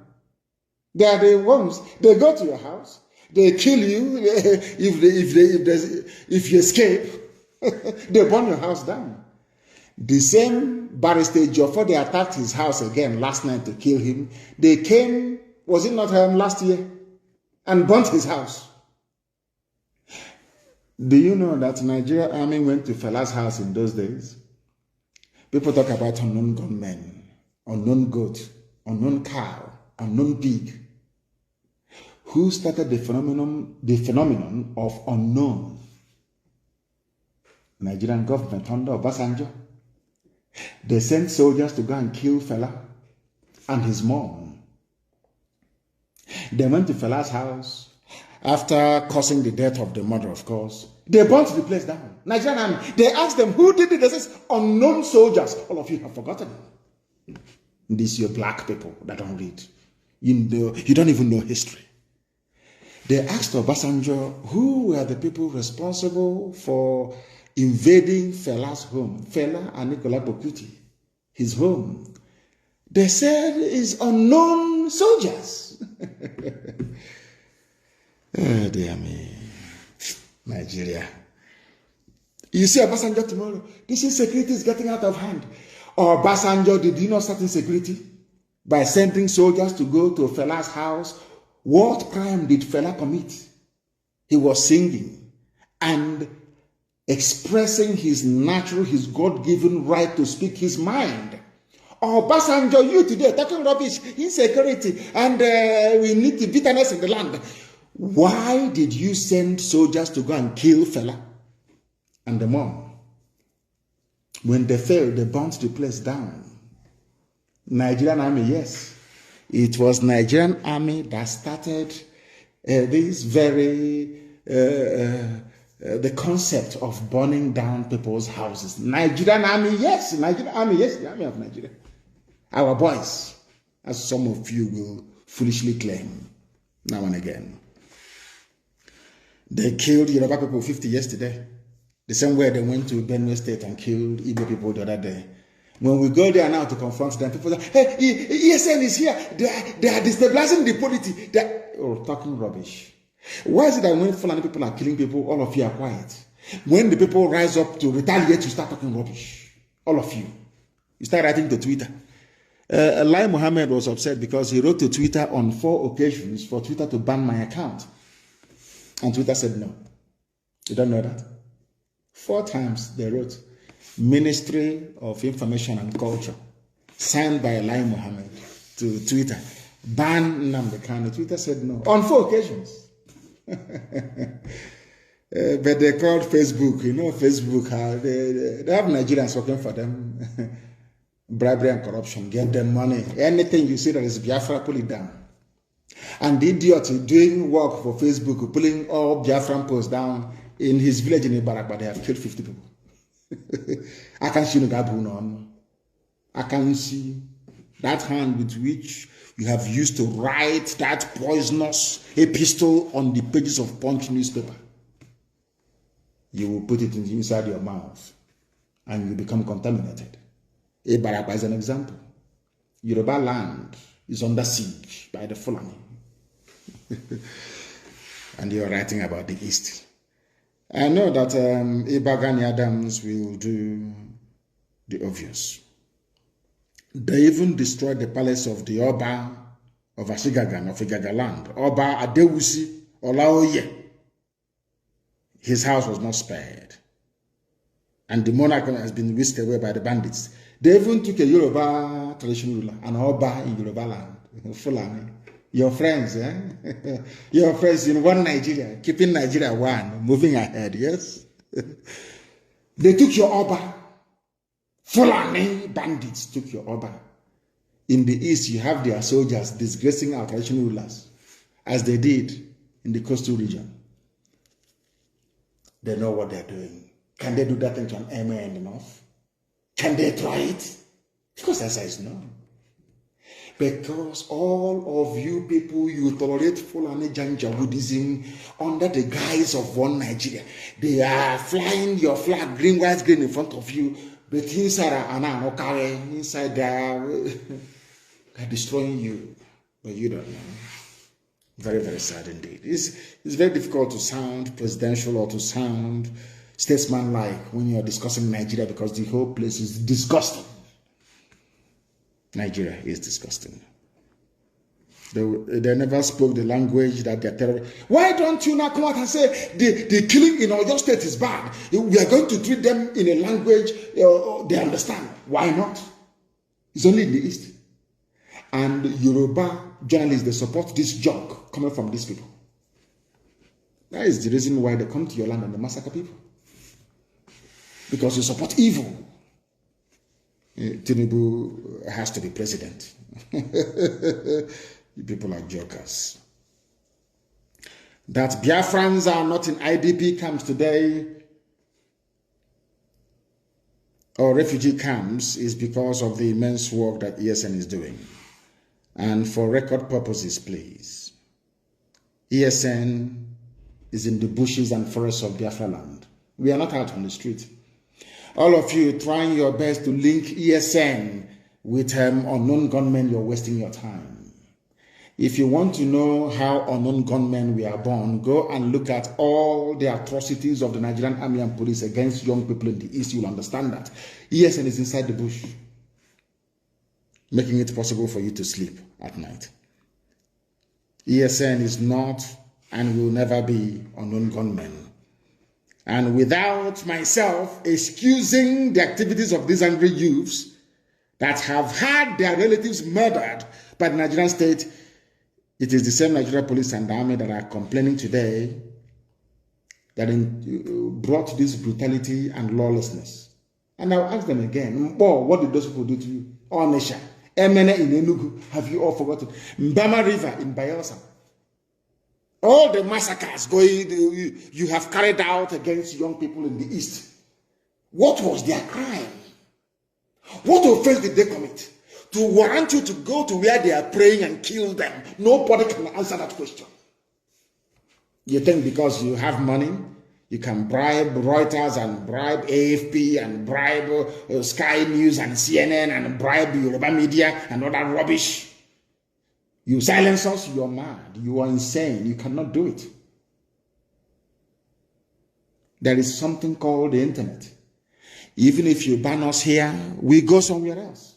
They are the ones. They go to your house. They kill you. If you escape, they burn your house down. The same barrister Joffo, they attacked his house again last night to kill him. They came, was it not last year, and burnt his house. Do you know that Nigeria army went to Fela's house in those days? People talk about unknown gunmen, unknown goat, unknown cow, unknown pig. Who started the phenomenon of unknown? Nigerian government under Obasanjo. They sent soldiers to go and kill Fela and his mom. They went to Fela's house. After causing the death of the mother, of course, they burnt the place down. Nigerian army. They asked them, who did it? They said, unknown soldiers. All of you have forgotten. These are black people that don't read. You don't even know history. They asked Obasanjo, who were the people responsible for invading Fela's home? Fela and Nicolas Bokuti, his home. They said it's unknown soldiers. Oh, dear me. Nigeria. You see Obasanjo tomorrow. This insecurity is getting out of hand. Obasanjo, did you not start insecurity? By sending soldiers to go to Fela's house. What crime did Fela commit? He was singing and expressing his natural, his God-given right to speak his mind. Obasanjo, you today talking rubbish, insecurity, and we need the bitterness in the land. Why did you send soldiers to go and kill Fela and the mom? When they failed, they burnt the place down. Nigerian army, yes. It was Nigerian army that started this very, the concept of burning down people's houses. Nigerian army, yes. Nigerian army, yes. The army of Nigeria. Our boys, as some of you will foolishly claim now and again. They killed Yoruba people 50 yesterday. The same way they went to Benue State and killed Igbo people the other day. When we go there now to confront them, people say, hey, ESN is here. They are destabilizing the polity. Talking rubbish. Why is it that when Fulani people are killing people, all of you are quiet? When the people rise up to retaliate, you start talking rubbish. All of you. You start writing to Twitter. Lai Mohammed was upset because he wrote to Twitter on 4 occasions for Twitter to ban my account. And Twitter said no. You don't know that? 4 times they wrote, Ministry of Information and Culture, signed by Lai Mohammed to Twitter, ban Nnamdi Kanu. Twitter said no. On 4 occasions. But they called Facebook. You know, Facebook, they have Nigerians working for them. Bribery and corruption, get them money. Anything you see that is Biafra, pull it down. And the idiot doing work for Facebook, pulling all Biafran posts down in his village in Ibarak, but they have killed 50 people. I can see I can see that hand with which you have used to write that poisonous epistle on the pages of Punch newspaper. You will put it inside your mouth and you become contaminated. Ibarak is an example. Yoruba land is under siege by the Fulani. And you're writing about the East. I know that Ibagani Adams will do the obvious. They even destroyed the palace of the Oba of Ashigagan, of Igaga land. Oba Adewusi Olaoye. His house was not spared. And the monarch has been whisked away by the bandits. They even took a Yoruba traditional ruler, an Oba in Yoruba land, Fulani. Your friends, your friends in one Nigeria, keeping Nigeria one, moving ahead, yes? They took your Oba. Fulani bandits took your Oba. In the East, you have their soldiers disgracing our traditional rulers, as they did in the coastal region. They know what they're doing. Can they do that thing to an emir in the north? Can they try it? Of course, the answer is no. Because all of you people, you tolerate Fulani Janjaweedism under the guise of one Nigeria. They are flying your flag, green, white, green in front of you, but inside they are destroying you. But you don't know. Very, very sad indeed. It's very difficult to sound presidential or to sound statesman-like when you're discussing Nigeria because the whole place is disgusting. Nigeria is disgusting. They never spoke the language that they're terrorists. Why don't you now come out and say the killing in Oyo State is bad? We are going to treat them in a language they understand. Why not? It's only in the East. And Yoruba journalists, they support this junk coming from these people. That is the reason why they come to your land and they massacre people. Because you support evil. Tinubu has to be president. You people are jokers. That Biafrans are not in IDP camps today or refugee camps is because of the immense work that ESN is doing. And for record purposes, please, ESN is in the bushes and forests of Biafra land. We are not out on the street. All of you trying your best to link ESN with unknown gunmen, you're wasting your time. If you want to know how unknown gunmen were born, go and look at all the atrocities of the Nigerian army and police against young people in the East. You'll understand that. ESN is inside the bush, making it possible for you to sleep at night. ESN is not and will never be unknown gunmen. And without myself excusing the activities of these angry youths that have had their relatives murdered by the Nigerian state, it is the same Nigerian police and the army that are complaining today that brought this brutality and lawlessness. And I'll ask them again, what did those people do to you? Onisha, Emene in Enugu, have you all forgotten? Mbama River in Bayelsa. All the massacres you have carried out against young people in the East. What was their crime? What offense did they commit to warrant you to go to where they are praying and kill them? Nobody can answer that question. You think because you have money, you can bribe Reuters and bribe AFP and bribe Sky News and CNN and bribe Yoruba media and all that rubbish. You silence us, you are mad, you are insane, you cannot do it. There is something called the internet. Even if you ban us here, we go somewhere else.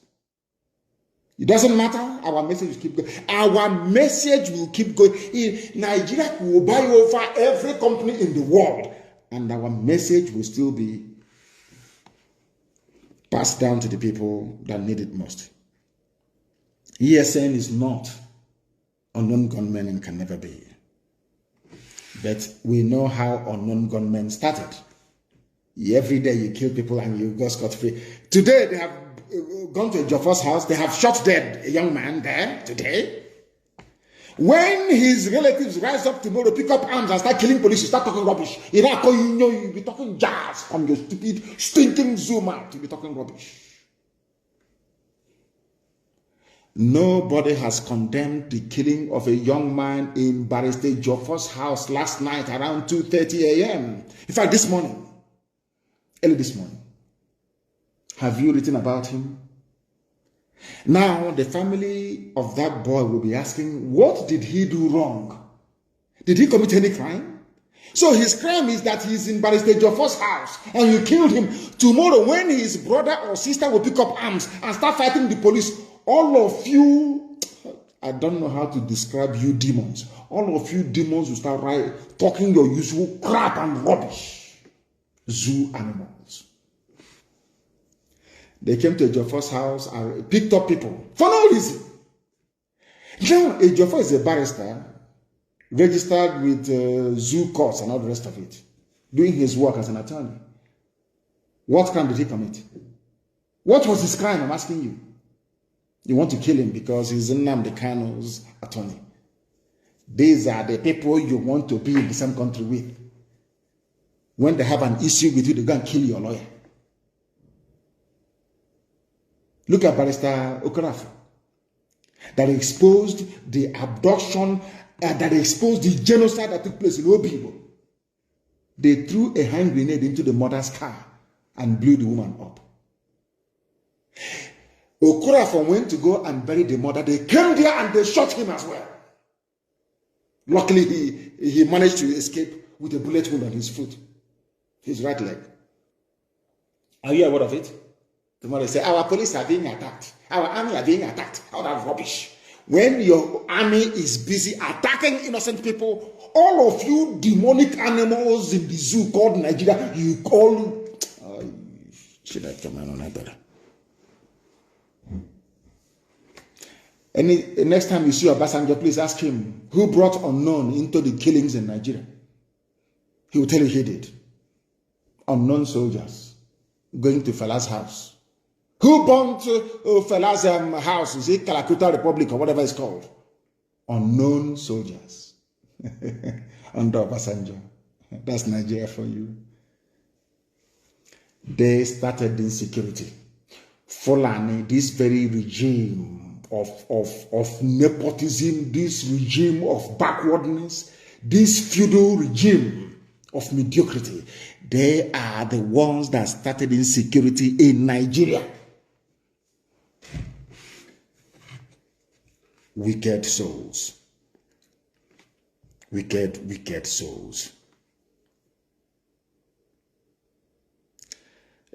It doesn't matter, our message will keep going. Our message will keep going. Nigeria will buy over every company in the world, and our message will still be passed down to the people that need it most. ESN is not unknown gunmen and can never be. But we know how unknown gunmen started. Every day you kill people and you go scot-free. Today they have gone to a Joffa's house. They have shot dead a young man there today. When his relatives rise up tomorrow, pick up arms and start killing police, you start talking rubbish. You'll be talking jazz from your stupid, stinking Zoom out. You'll be talking rubbish. Nobody has condemned the killing of a young man in Barrister Joffa's house last night around 2:30 a.m. In fact, this morning, early this morning. Have you written about him? Now, the family of that boy will be asking, what did he do wrong? Did he commit any crime? So his crime is that he's in Barrister Joffa's house and you killed him. Tomorrow, when his brother or sister will pick up arms and start fighting the police, all of you, I don't know how to describe you demons. All of you demons will start talking your usual crap and rubbish. Zoo animals. They came to Joffa's house and picked up people for no reason. Now, Joffa is a barrister, registered with zoo courts and all the rest of it, doing his work as an attorney. What crime did he commit? What was his crime? I'm asking you. You want to kill him because he's Nnamdi Kanu's attorney. These are the people you want to be in the same country with. When they have an issue with you, they go and kill your lawyer. Look at Barrister Okorafor, that exposed the abduction, that exposed the genocide that took place in Obibo. They threw a hand grenade into the mother's car and blew the woman up. Okorafor went to go and bury the mother. They came there and they shot him as well. Luckily, he managed to escape with a bullet wound on his foot, his right leg. Are you aware of it? Tomorrow they say, our police are being attacked. Our army are being attacked. All that rubbish. When your army is busy attacking innocent people, all of you demonic animals in the zoo called Nigeria, you call... should I come on better? Next time you see Obasanjo, please ask him who brought unknown into the killings in Nigeria. He will tell you he did. Unknown soldiers going to Fela's house. Who burnt Fela's house? Is it Calcutta Republic or whatever it's called? Unknown soldiers under Obasanjo. That's Nigeria for you. They started insecurity. Fulani, this very regime of nepotism, this regime of backwardness, this feudal regime of mediocrity, they are the ones that started insecurity in Nigeria. Wicked souls. Wicked souls.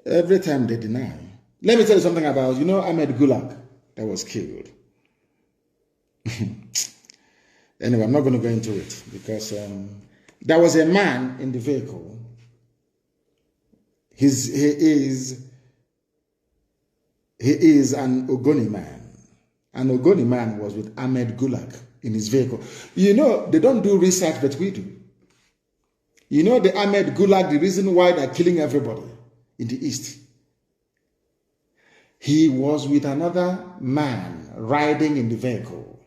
Every time they deny. Let me tell you something about, Ahmed Gulag that was killed. Anyway, I'm not going to go into it because there was a man in the vehicle. He is an Ogoni man. An Ogoni man was with Ahmed Gulag in his vehicle. They don't do research, but we do. The Ahmed Gulag, the reason why they're killing everybody in the East. He was with another man riding in the vehicle.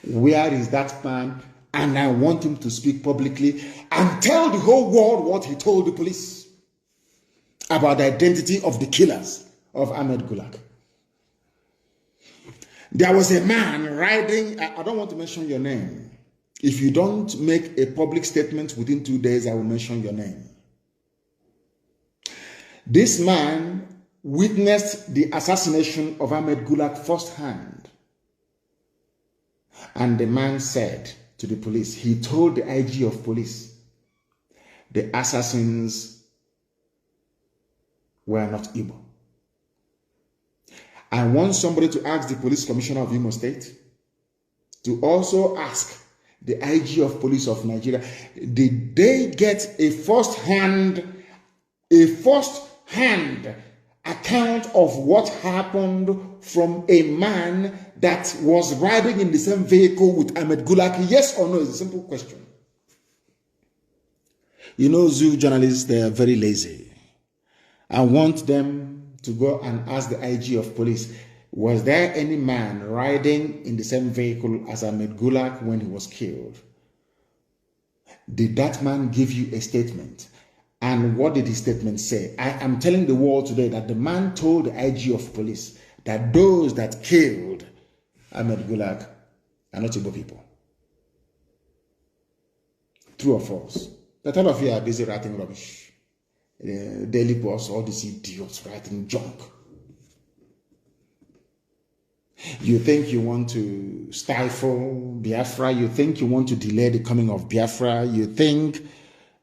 Where is that man? And I want him to speak publicly and tell the whole world what he told the police about the identity of the killers of Ahmed Gulag. There was a man riding, I don't want to mention your name. If you don't make a public statement within 2 days, I will mention your name. This man witnessed the assassination of Ahmed Gulag firsthand. And the man said to the police, he told the IG of police, the assassins were not Igbo. I want somebody to ask the police commissioner of Imo State to also ask the IG of police of Nigeria, did they get a first-hand account of what happened from a man that was riding in the same vehicle with Ahmed Gulag? Yes or no? It's a simple question. Zoo journalists, they are very lazy. I want them to go and ask the IG of police, was there any man riding in the same vehicle as Ahmed Gulag when he was killed? Did that man give you a statement? And what did his statement say? I am telling the world today that the man told the IG of police that those that killed Ahmed Gulag are not Igbo people. True or false? That all of you are busy writing rubbish. Daily Post, all these idiots writing junk. You think you want to stifle Biafra? You think you want to delay the coming of Biafra? You think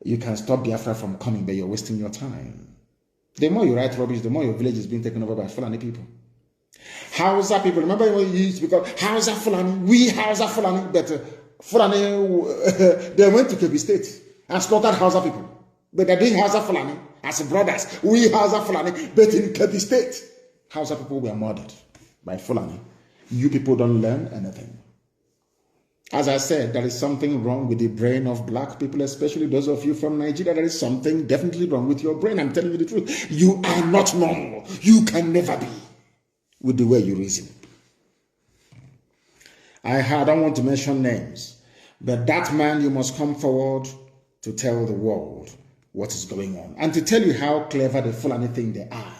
you can stop Biafra from coming, but you're wasting your time. The more you write rubbish, the more your village is being taken over by Fulani people. Hausa people, remember when you used to be called Hausa Fulani? We Hausa Fulani, but Fulani, they went to Kebbi State and slaughtered Hausa people. But they didn't Hausa Fulani as brothers. We Hausa Fulani, but in Kebbi State, Hausa people were murdered by Fulani. You people don't learn anything. As I said, there is something wrong with the brain of black people, especially those of you from Nigeria. There is something definitely wrong with your brain. I'm telling you the truth. You are not normal. You can never be with the way you reason. I don't want to mention names. But that man, you must come forward to tell the world what is going on and to tell you how clever the Fulani think they are.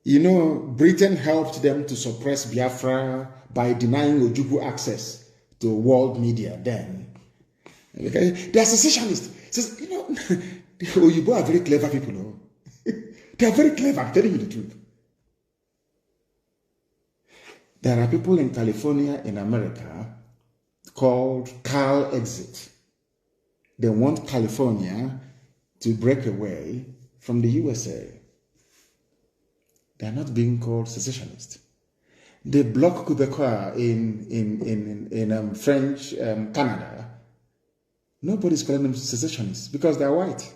You know, Britain helped them to suppress Biafra by denying Ojukwu access to world media then. Okay? They are secessionists. Says, you know, the Oyibo are very clever people. No? They are very clever, I'm telling you the truth. There are people in California, in America, called Cal Exit. They want California to break away from the USA. They are not being called secessionists. They block Quebecois in French Canada. Nobody's calling them secessionists because they are white.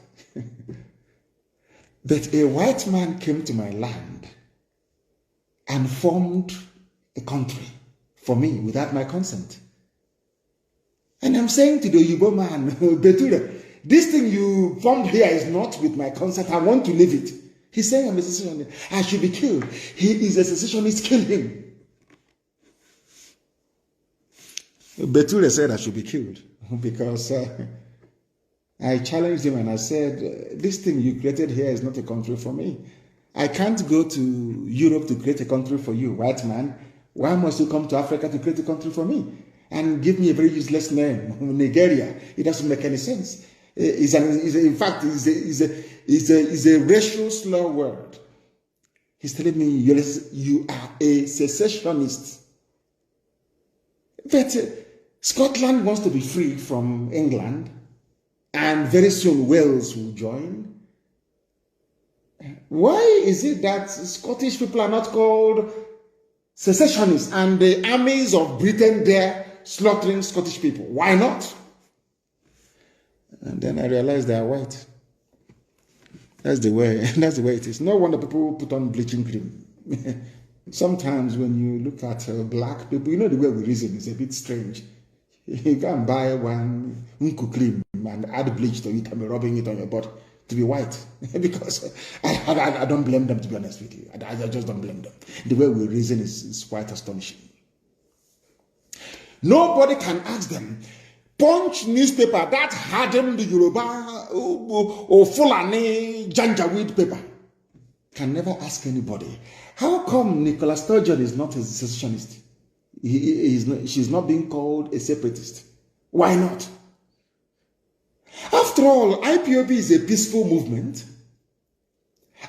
But a white man came to my land and formed a country for me without my consent. And I'm saying to the Yubo man, Betura, this thing you formed here is not with my consent. I want to leave it. He's saying I'm a secessionist. I should be killed. He is a secessionist. Kill him. Betura said I should be killed because I challenged him and I said, this thing you created here is not a country for me. I can't go to Europe to create a country for you, white man. Why must you come to Africa to create a country for me? And give me a very useless name, Nigeria. It doesn't make any sense. In fact, it's a racial slur word. He's telling me you are a secessionist. But Scotland wants to be free from England, and very soon Wales will join. Why is it that Scottish people are not called secessionists and the armies of Britain there slaughtering Scottish people? Why not? And then I realized they are white. That's the way it is. No wonder people put on bleaching cream. Sometimes when you look at black people, you know the way we reason is a bit strange. You can buy one unku cream and add bleach to it and be rubbing it on your body to be white. Because I don't blame them, to be honest with you. I just don't blame them. The way we reason is quite astonishing. Nobody can ask them. Punch newspaper that hardened the Yoruba or Fulani Janjaweed paper can never ask anybody. How come Nicola Sturgeon is not a secessionist? She's not being called a separatist. Why not? After all, IPOB is a peaceful movement.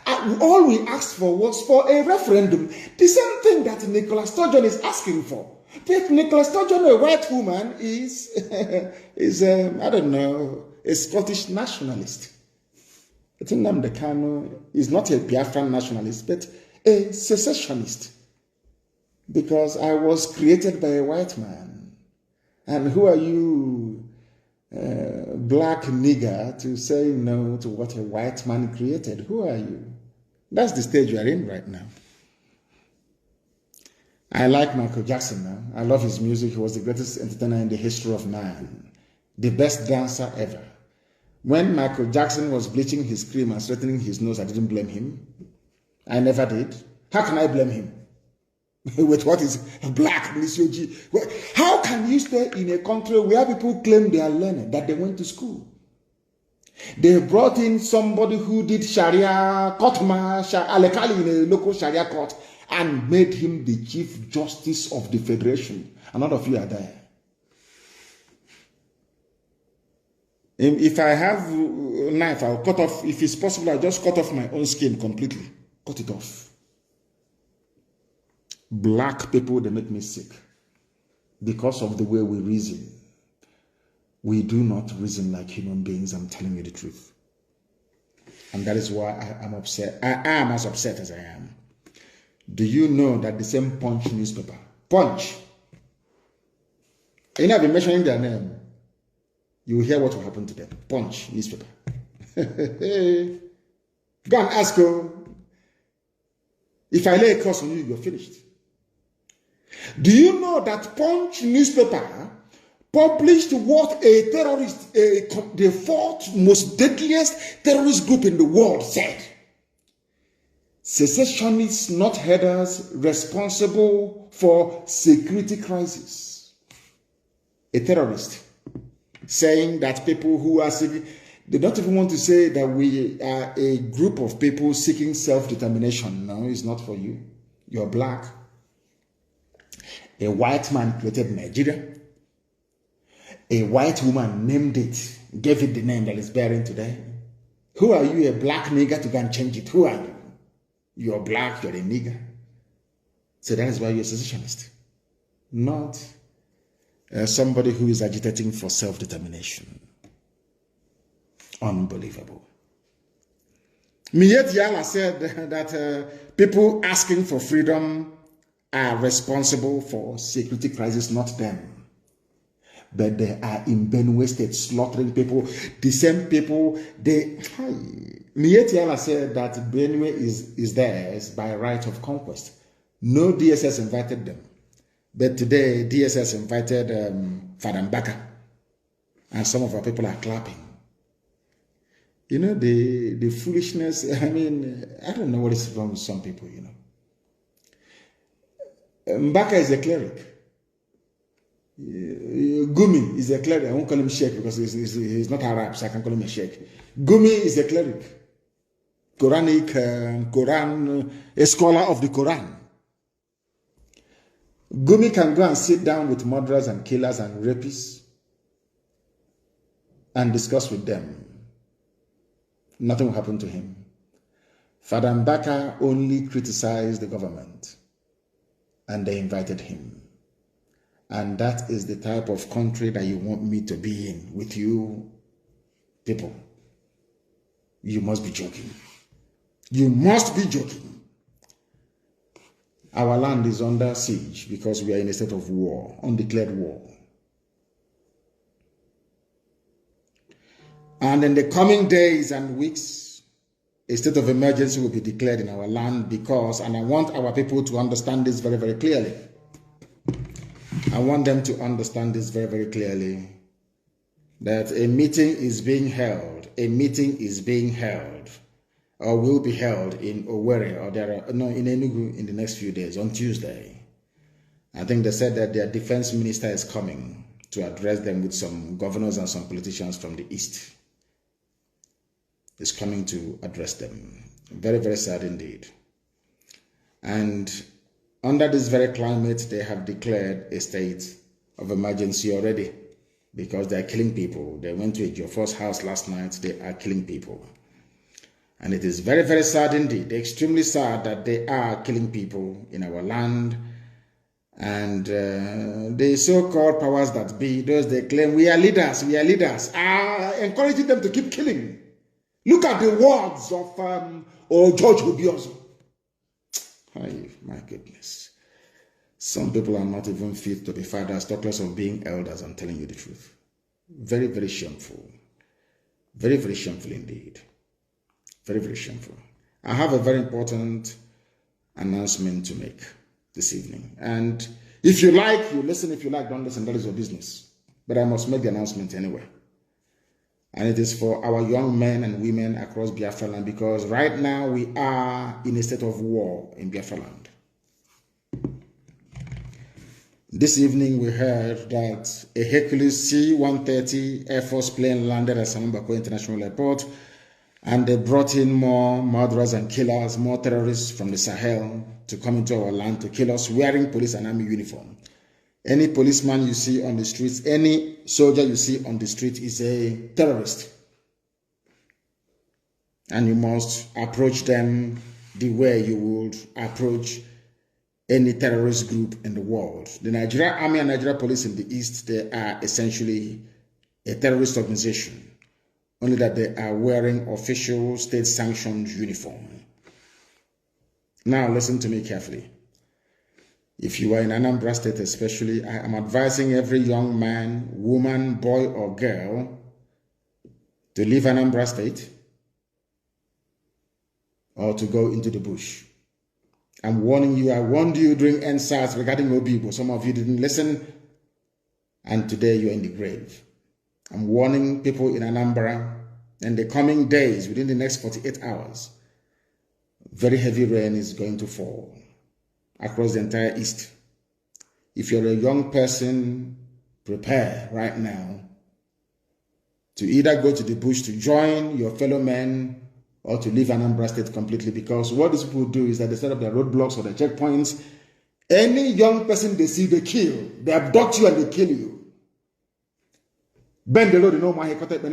All we asked for was for a referendum. The same thing that Nicola Sturgeon is asking for. But Nicola Sturgeon, a white woman, is I don't know, a Scottish nationalist. Mazi Nnamdi Kanu is not a Biafran nationalist, but a secessionist. Because I was created by a white man. And who are you, black nigger, to say no to what a white man created? Who are you? That's the stage we are in right now. I like Michael Jackson now. I love his music. He was the greatest entertainer in the history of man. The best dancer ever. When Michael Jackson was bleaching his cream and straightening his nose, I didn't blame him. I never did. How can I blame him? With what is black, how can you stay in a country where people claim they are learned, that they went to school? They brought in somebody who did Sharia, Alekali in a local Sharia court, and made him the Chief Justice of the Federation. And none of you are there. If I have a knife, I'll cut off. If it's possible, I'll just cut off my own skin completely. Cut it off. Black people, they make me sick. Because of the way we reason. We do not reason like human beings, I'm telling you the truth. And that is why I am upset. I am as upset as I am. Do you know that the same Punch newspaper, Punch, you know, I've been mentioning their name, you will hear what will happen to them. Punch newspaper. Go and ask her. If I lay a curse on you, you're finished. Do you know that Punch newspaper published what a terrorist, the fourth most deadliest terrorist group in the world said? Secessionists, not headers, responsible for security crisis. a terrorist, saying that people who are seeking, they don't even want to say that we are a group of people seeking self-determination. No, it's not for you. You're black. A white man created Nigeria. A white woman named it, gave it the name that it's bearing today. Who are you, a black nigger, to go and change it? Who are you? You're black, you're a nigger. So that is why you're a secessionist. Not somebody who is agitating for self-determination. Unbelievable. Miet Yala said that people asking for freedom are responsible for security crisis, not them. But they are in Benue State slaughtering people. The same people, Miet Yala said that Benue is theirs by right of conquest. No DSS invited them. But today, DSS invited Father Mbaka. And some of our people are clapping. You know, the foolishness, I mean, I don't know what is wrong with some people, you know. Mbaka is a cleric. Gumi is a cleric. I won't call him sheikh because he's not Arab, so I can call him a sheikh. Gumi is a cleric. A scholar of the Quran. Gumi can go and sit down with murderers and killers and rapists and discuss with them. Nothing will happen to him. Father Mbaka only criticized the government and they invited him. And that is the type of country that you want me to be in with you people. You must be joking. You must be joking. Our land is under siege because we are in a state of war, undeclared war. And in the coming days and weeks, a state of emergency will be declared in our land because, and I want our people to understand this very, very clearly. I want them to understand this very, very clearly, that a meeting is being held. A meeting is being held or will be held in Owerri in Enugu in the next few days, on Tuesday. I think they said that their defense minister is coming to address them with some governors and some politicians from the East. Is coming to address them. Very, very sad indeed. And under this very climate, they have declared a state of emergency already because they are killing people. They went to a Jofor's house last night. They are killing people. And it is very, very sad indeed. Extremely sad that they are killing people in our land. And the so-called powers that be, those they claim, we are leaders, are encouraging them to keep killing. Look at the words of George Obiozo. My goodness. Some people are not even fit to be fathers, talk less of being elders. I'm telling you the truth. Very, very shameful. Very, very shameful indeed. Very, very shameful. I have a very important announcement to make this evening. And if you like, you listen. If you like, don't listen. That is your business. But I must make the announcement anyway. And it is for our young men and women across Biafra land because right now we are in a state of war in Biafra land. This evening we heard that a Hercules C-130 Air Force plane landed at Samambako International Airport and they brought in more murderers and killers, more terrorists from the Sahel to come into our land to kill us wearing police and army uniform. Any policeman you see on the streets, any soldier you see on the street is a terrorist. And you must approach them the way you would approach any terrorist group in the world. The Nigerian Army and Nigerian Police in the East, they are essentially a terrorist organization, only that they are wearing official state-sanctioned uniform. Now listen to me carefully. If you are in Anambra State especially, I am advising every young man, woman, boy or girl to leave Anambra State or to go into the bush. I'm warning you, I warned you during NSAS regarding Obibo. Some of you didn't listen and today you're in the grave. I'm warning people in Anambra in the coming days, within the next 48 hours, very heavy rain is going to fall across the entire East. If you're a young person, prepare right now to either go to the bush to join your fellow men or to leave Anambra State completely, because what these people do is that they set up their roadblocks or their checkpoints. Any young person they see, they kill. They abduct you and they kill you. Bend the road, no more, cut it,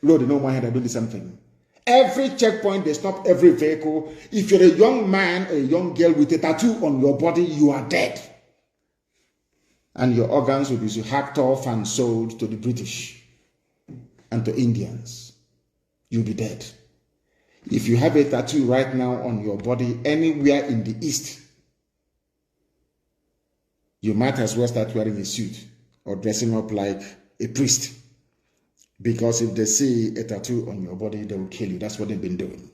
road, no more, they do the same thing. Every checkpoint, they stop every vehicle. If you're a young man or a young girl with a tattoo on your body, you are dead. And your organs will be hacked off and sold to the British and to Indians. You'll be dead. If you have a tattoo right now on your body anywhere in the East, you might as well start wearing a suit or dressing up like a priest. Because if they see a tattoo on your body, they will kill you. That's what they've been doing.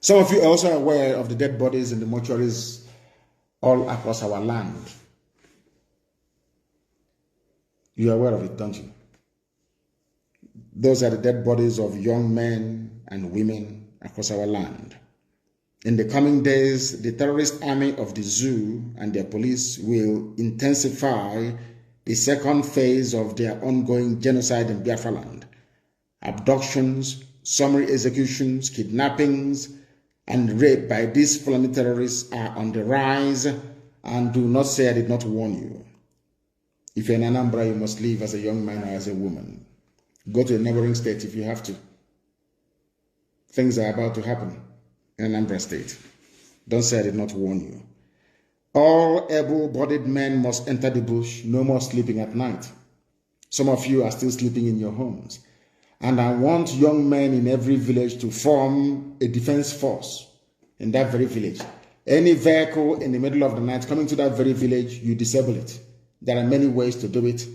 Some of you are also aware of the dead bodies in the mortuaries all across our land. You are aware of it, don't you? Those are the dead bodies of young men and women across our land. In the coming days, the terrorist army of the zoo and their police will intensify the second phase of their ongoing genocide in Biafra land. Abductions, summary executions, kidnappings, and rape by these Fulani terrorists are on the rise, and do not say I did not warn you. If you're in Anambra, you must leave as a young man or as a woman. Go to a neighboring state if you have to. Things are about to happen in Anambra State. Don't say I did not warn you. All able-bodied men must enter the bush. No more sleeping at night. Some of you are still sleeping in your homes. And I want young men in every village to form a defense force in that very village. Any vehicle in the middle of the night coming to that very village, you disable it. There are many ways to do it.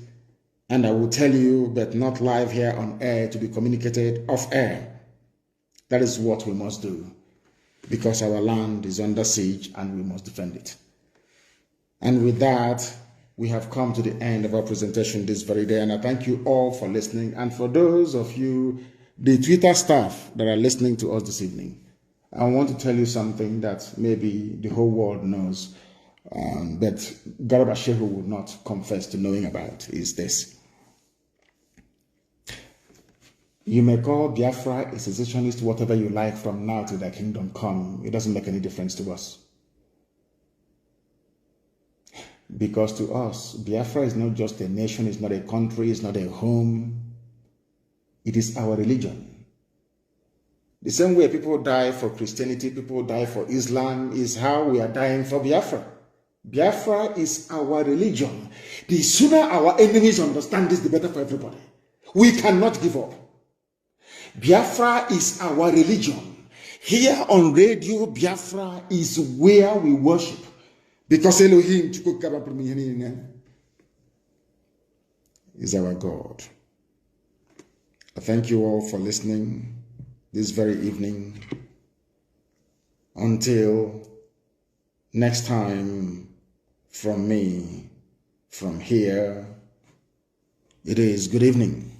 And I will tell you, but not live here on air, to be communicated off air. That is what we must do. Because our land is under siege and we must defend it. And with that, we have come to the end of our presentation this very day. And I thank you all for listening. And for those of you, the Twitter staff that are listening to us this evening, I want to tell you something that maybe the whole world knows, but Garba Shehu will not confess to knowing about, is this. You may call Biafra a secessionist, whatever you like, from now till the kingdom come. It doesn't make any difference to us. Because to us, Biafra is not just a nation, it's not a country, it's not a home. It is our religion. The same way people die for Christianity, people die for Islam, is how we are dying for Biafra. Biafra is our religion. The sooner our enemies understand this, the better for everybody. We cannot give up. Biafra is our religion. Here on radio, Biafra is where we worship. Because Elohim is our God. I thank you all for listening this very evening. Until next time, from me, from here, it is good evening.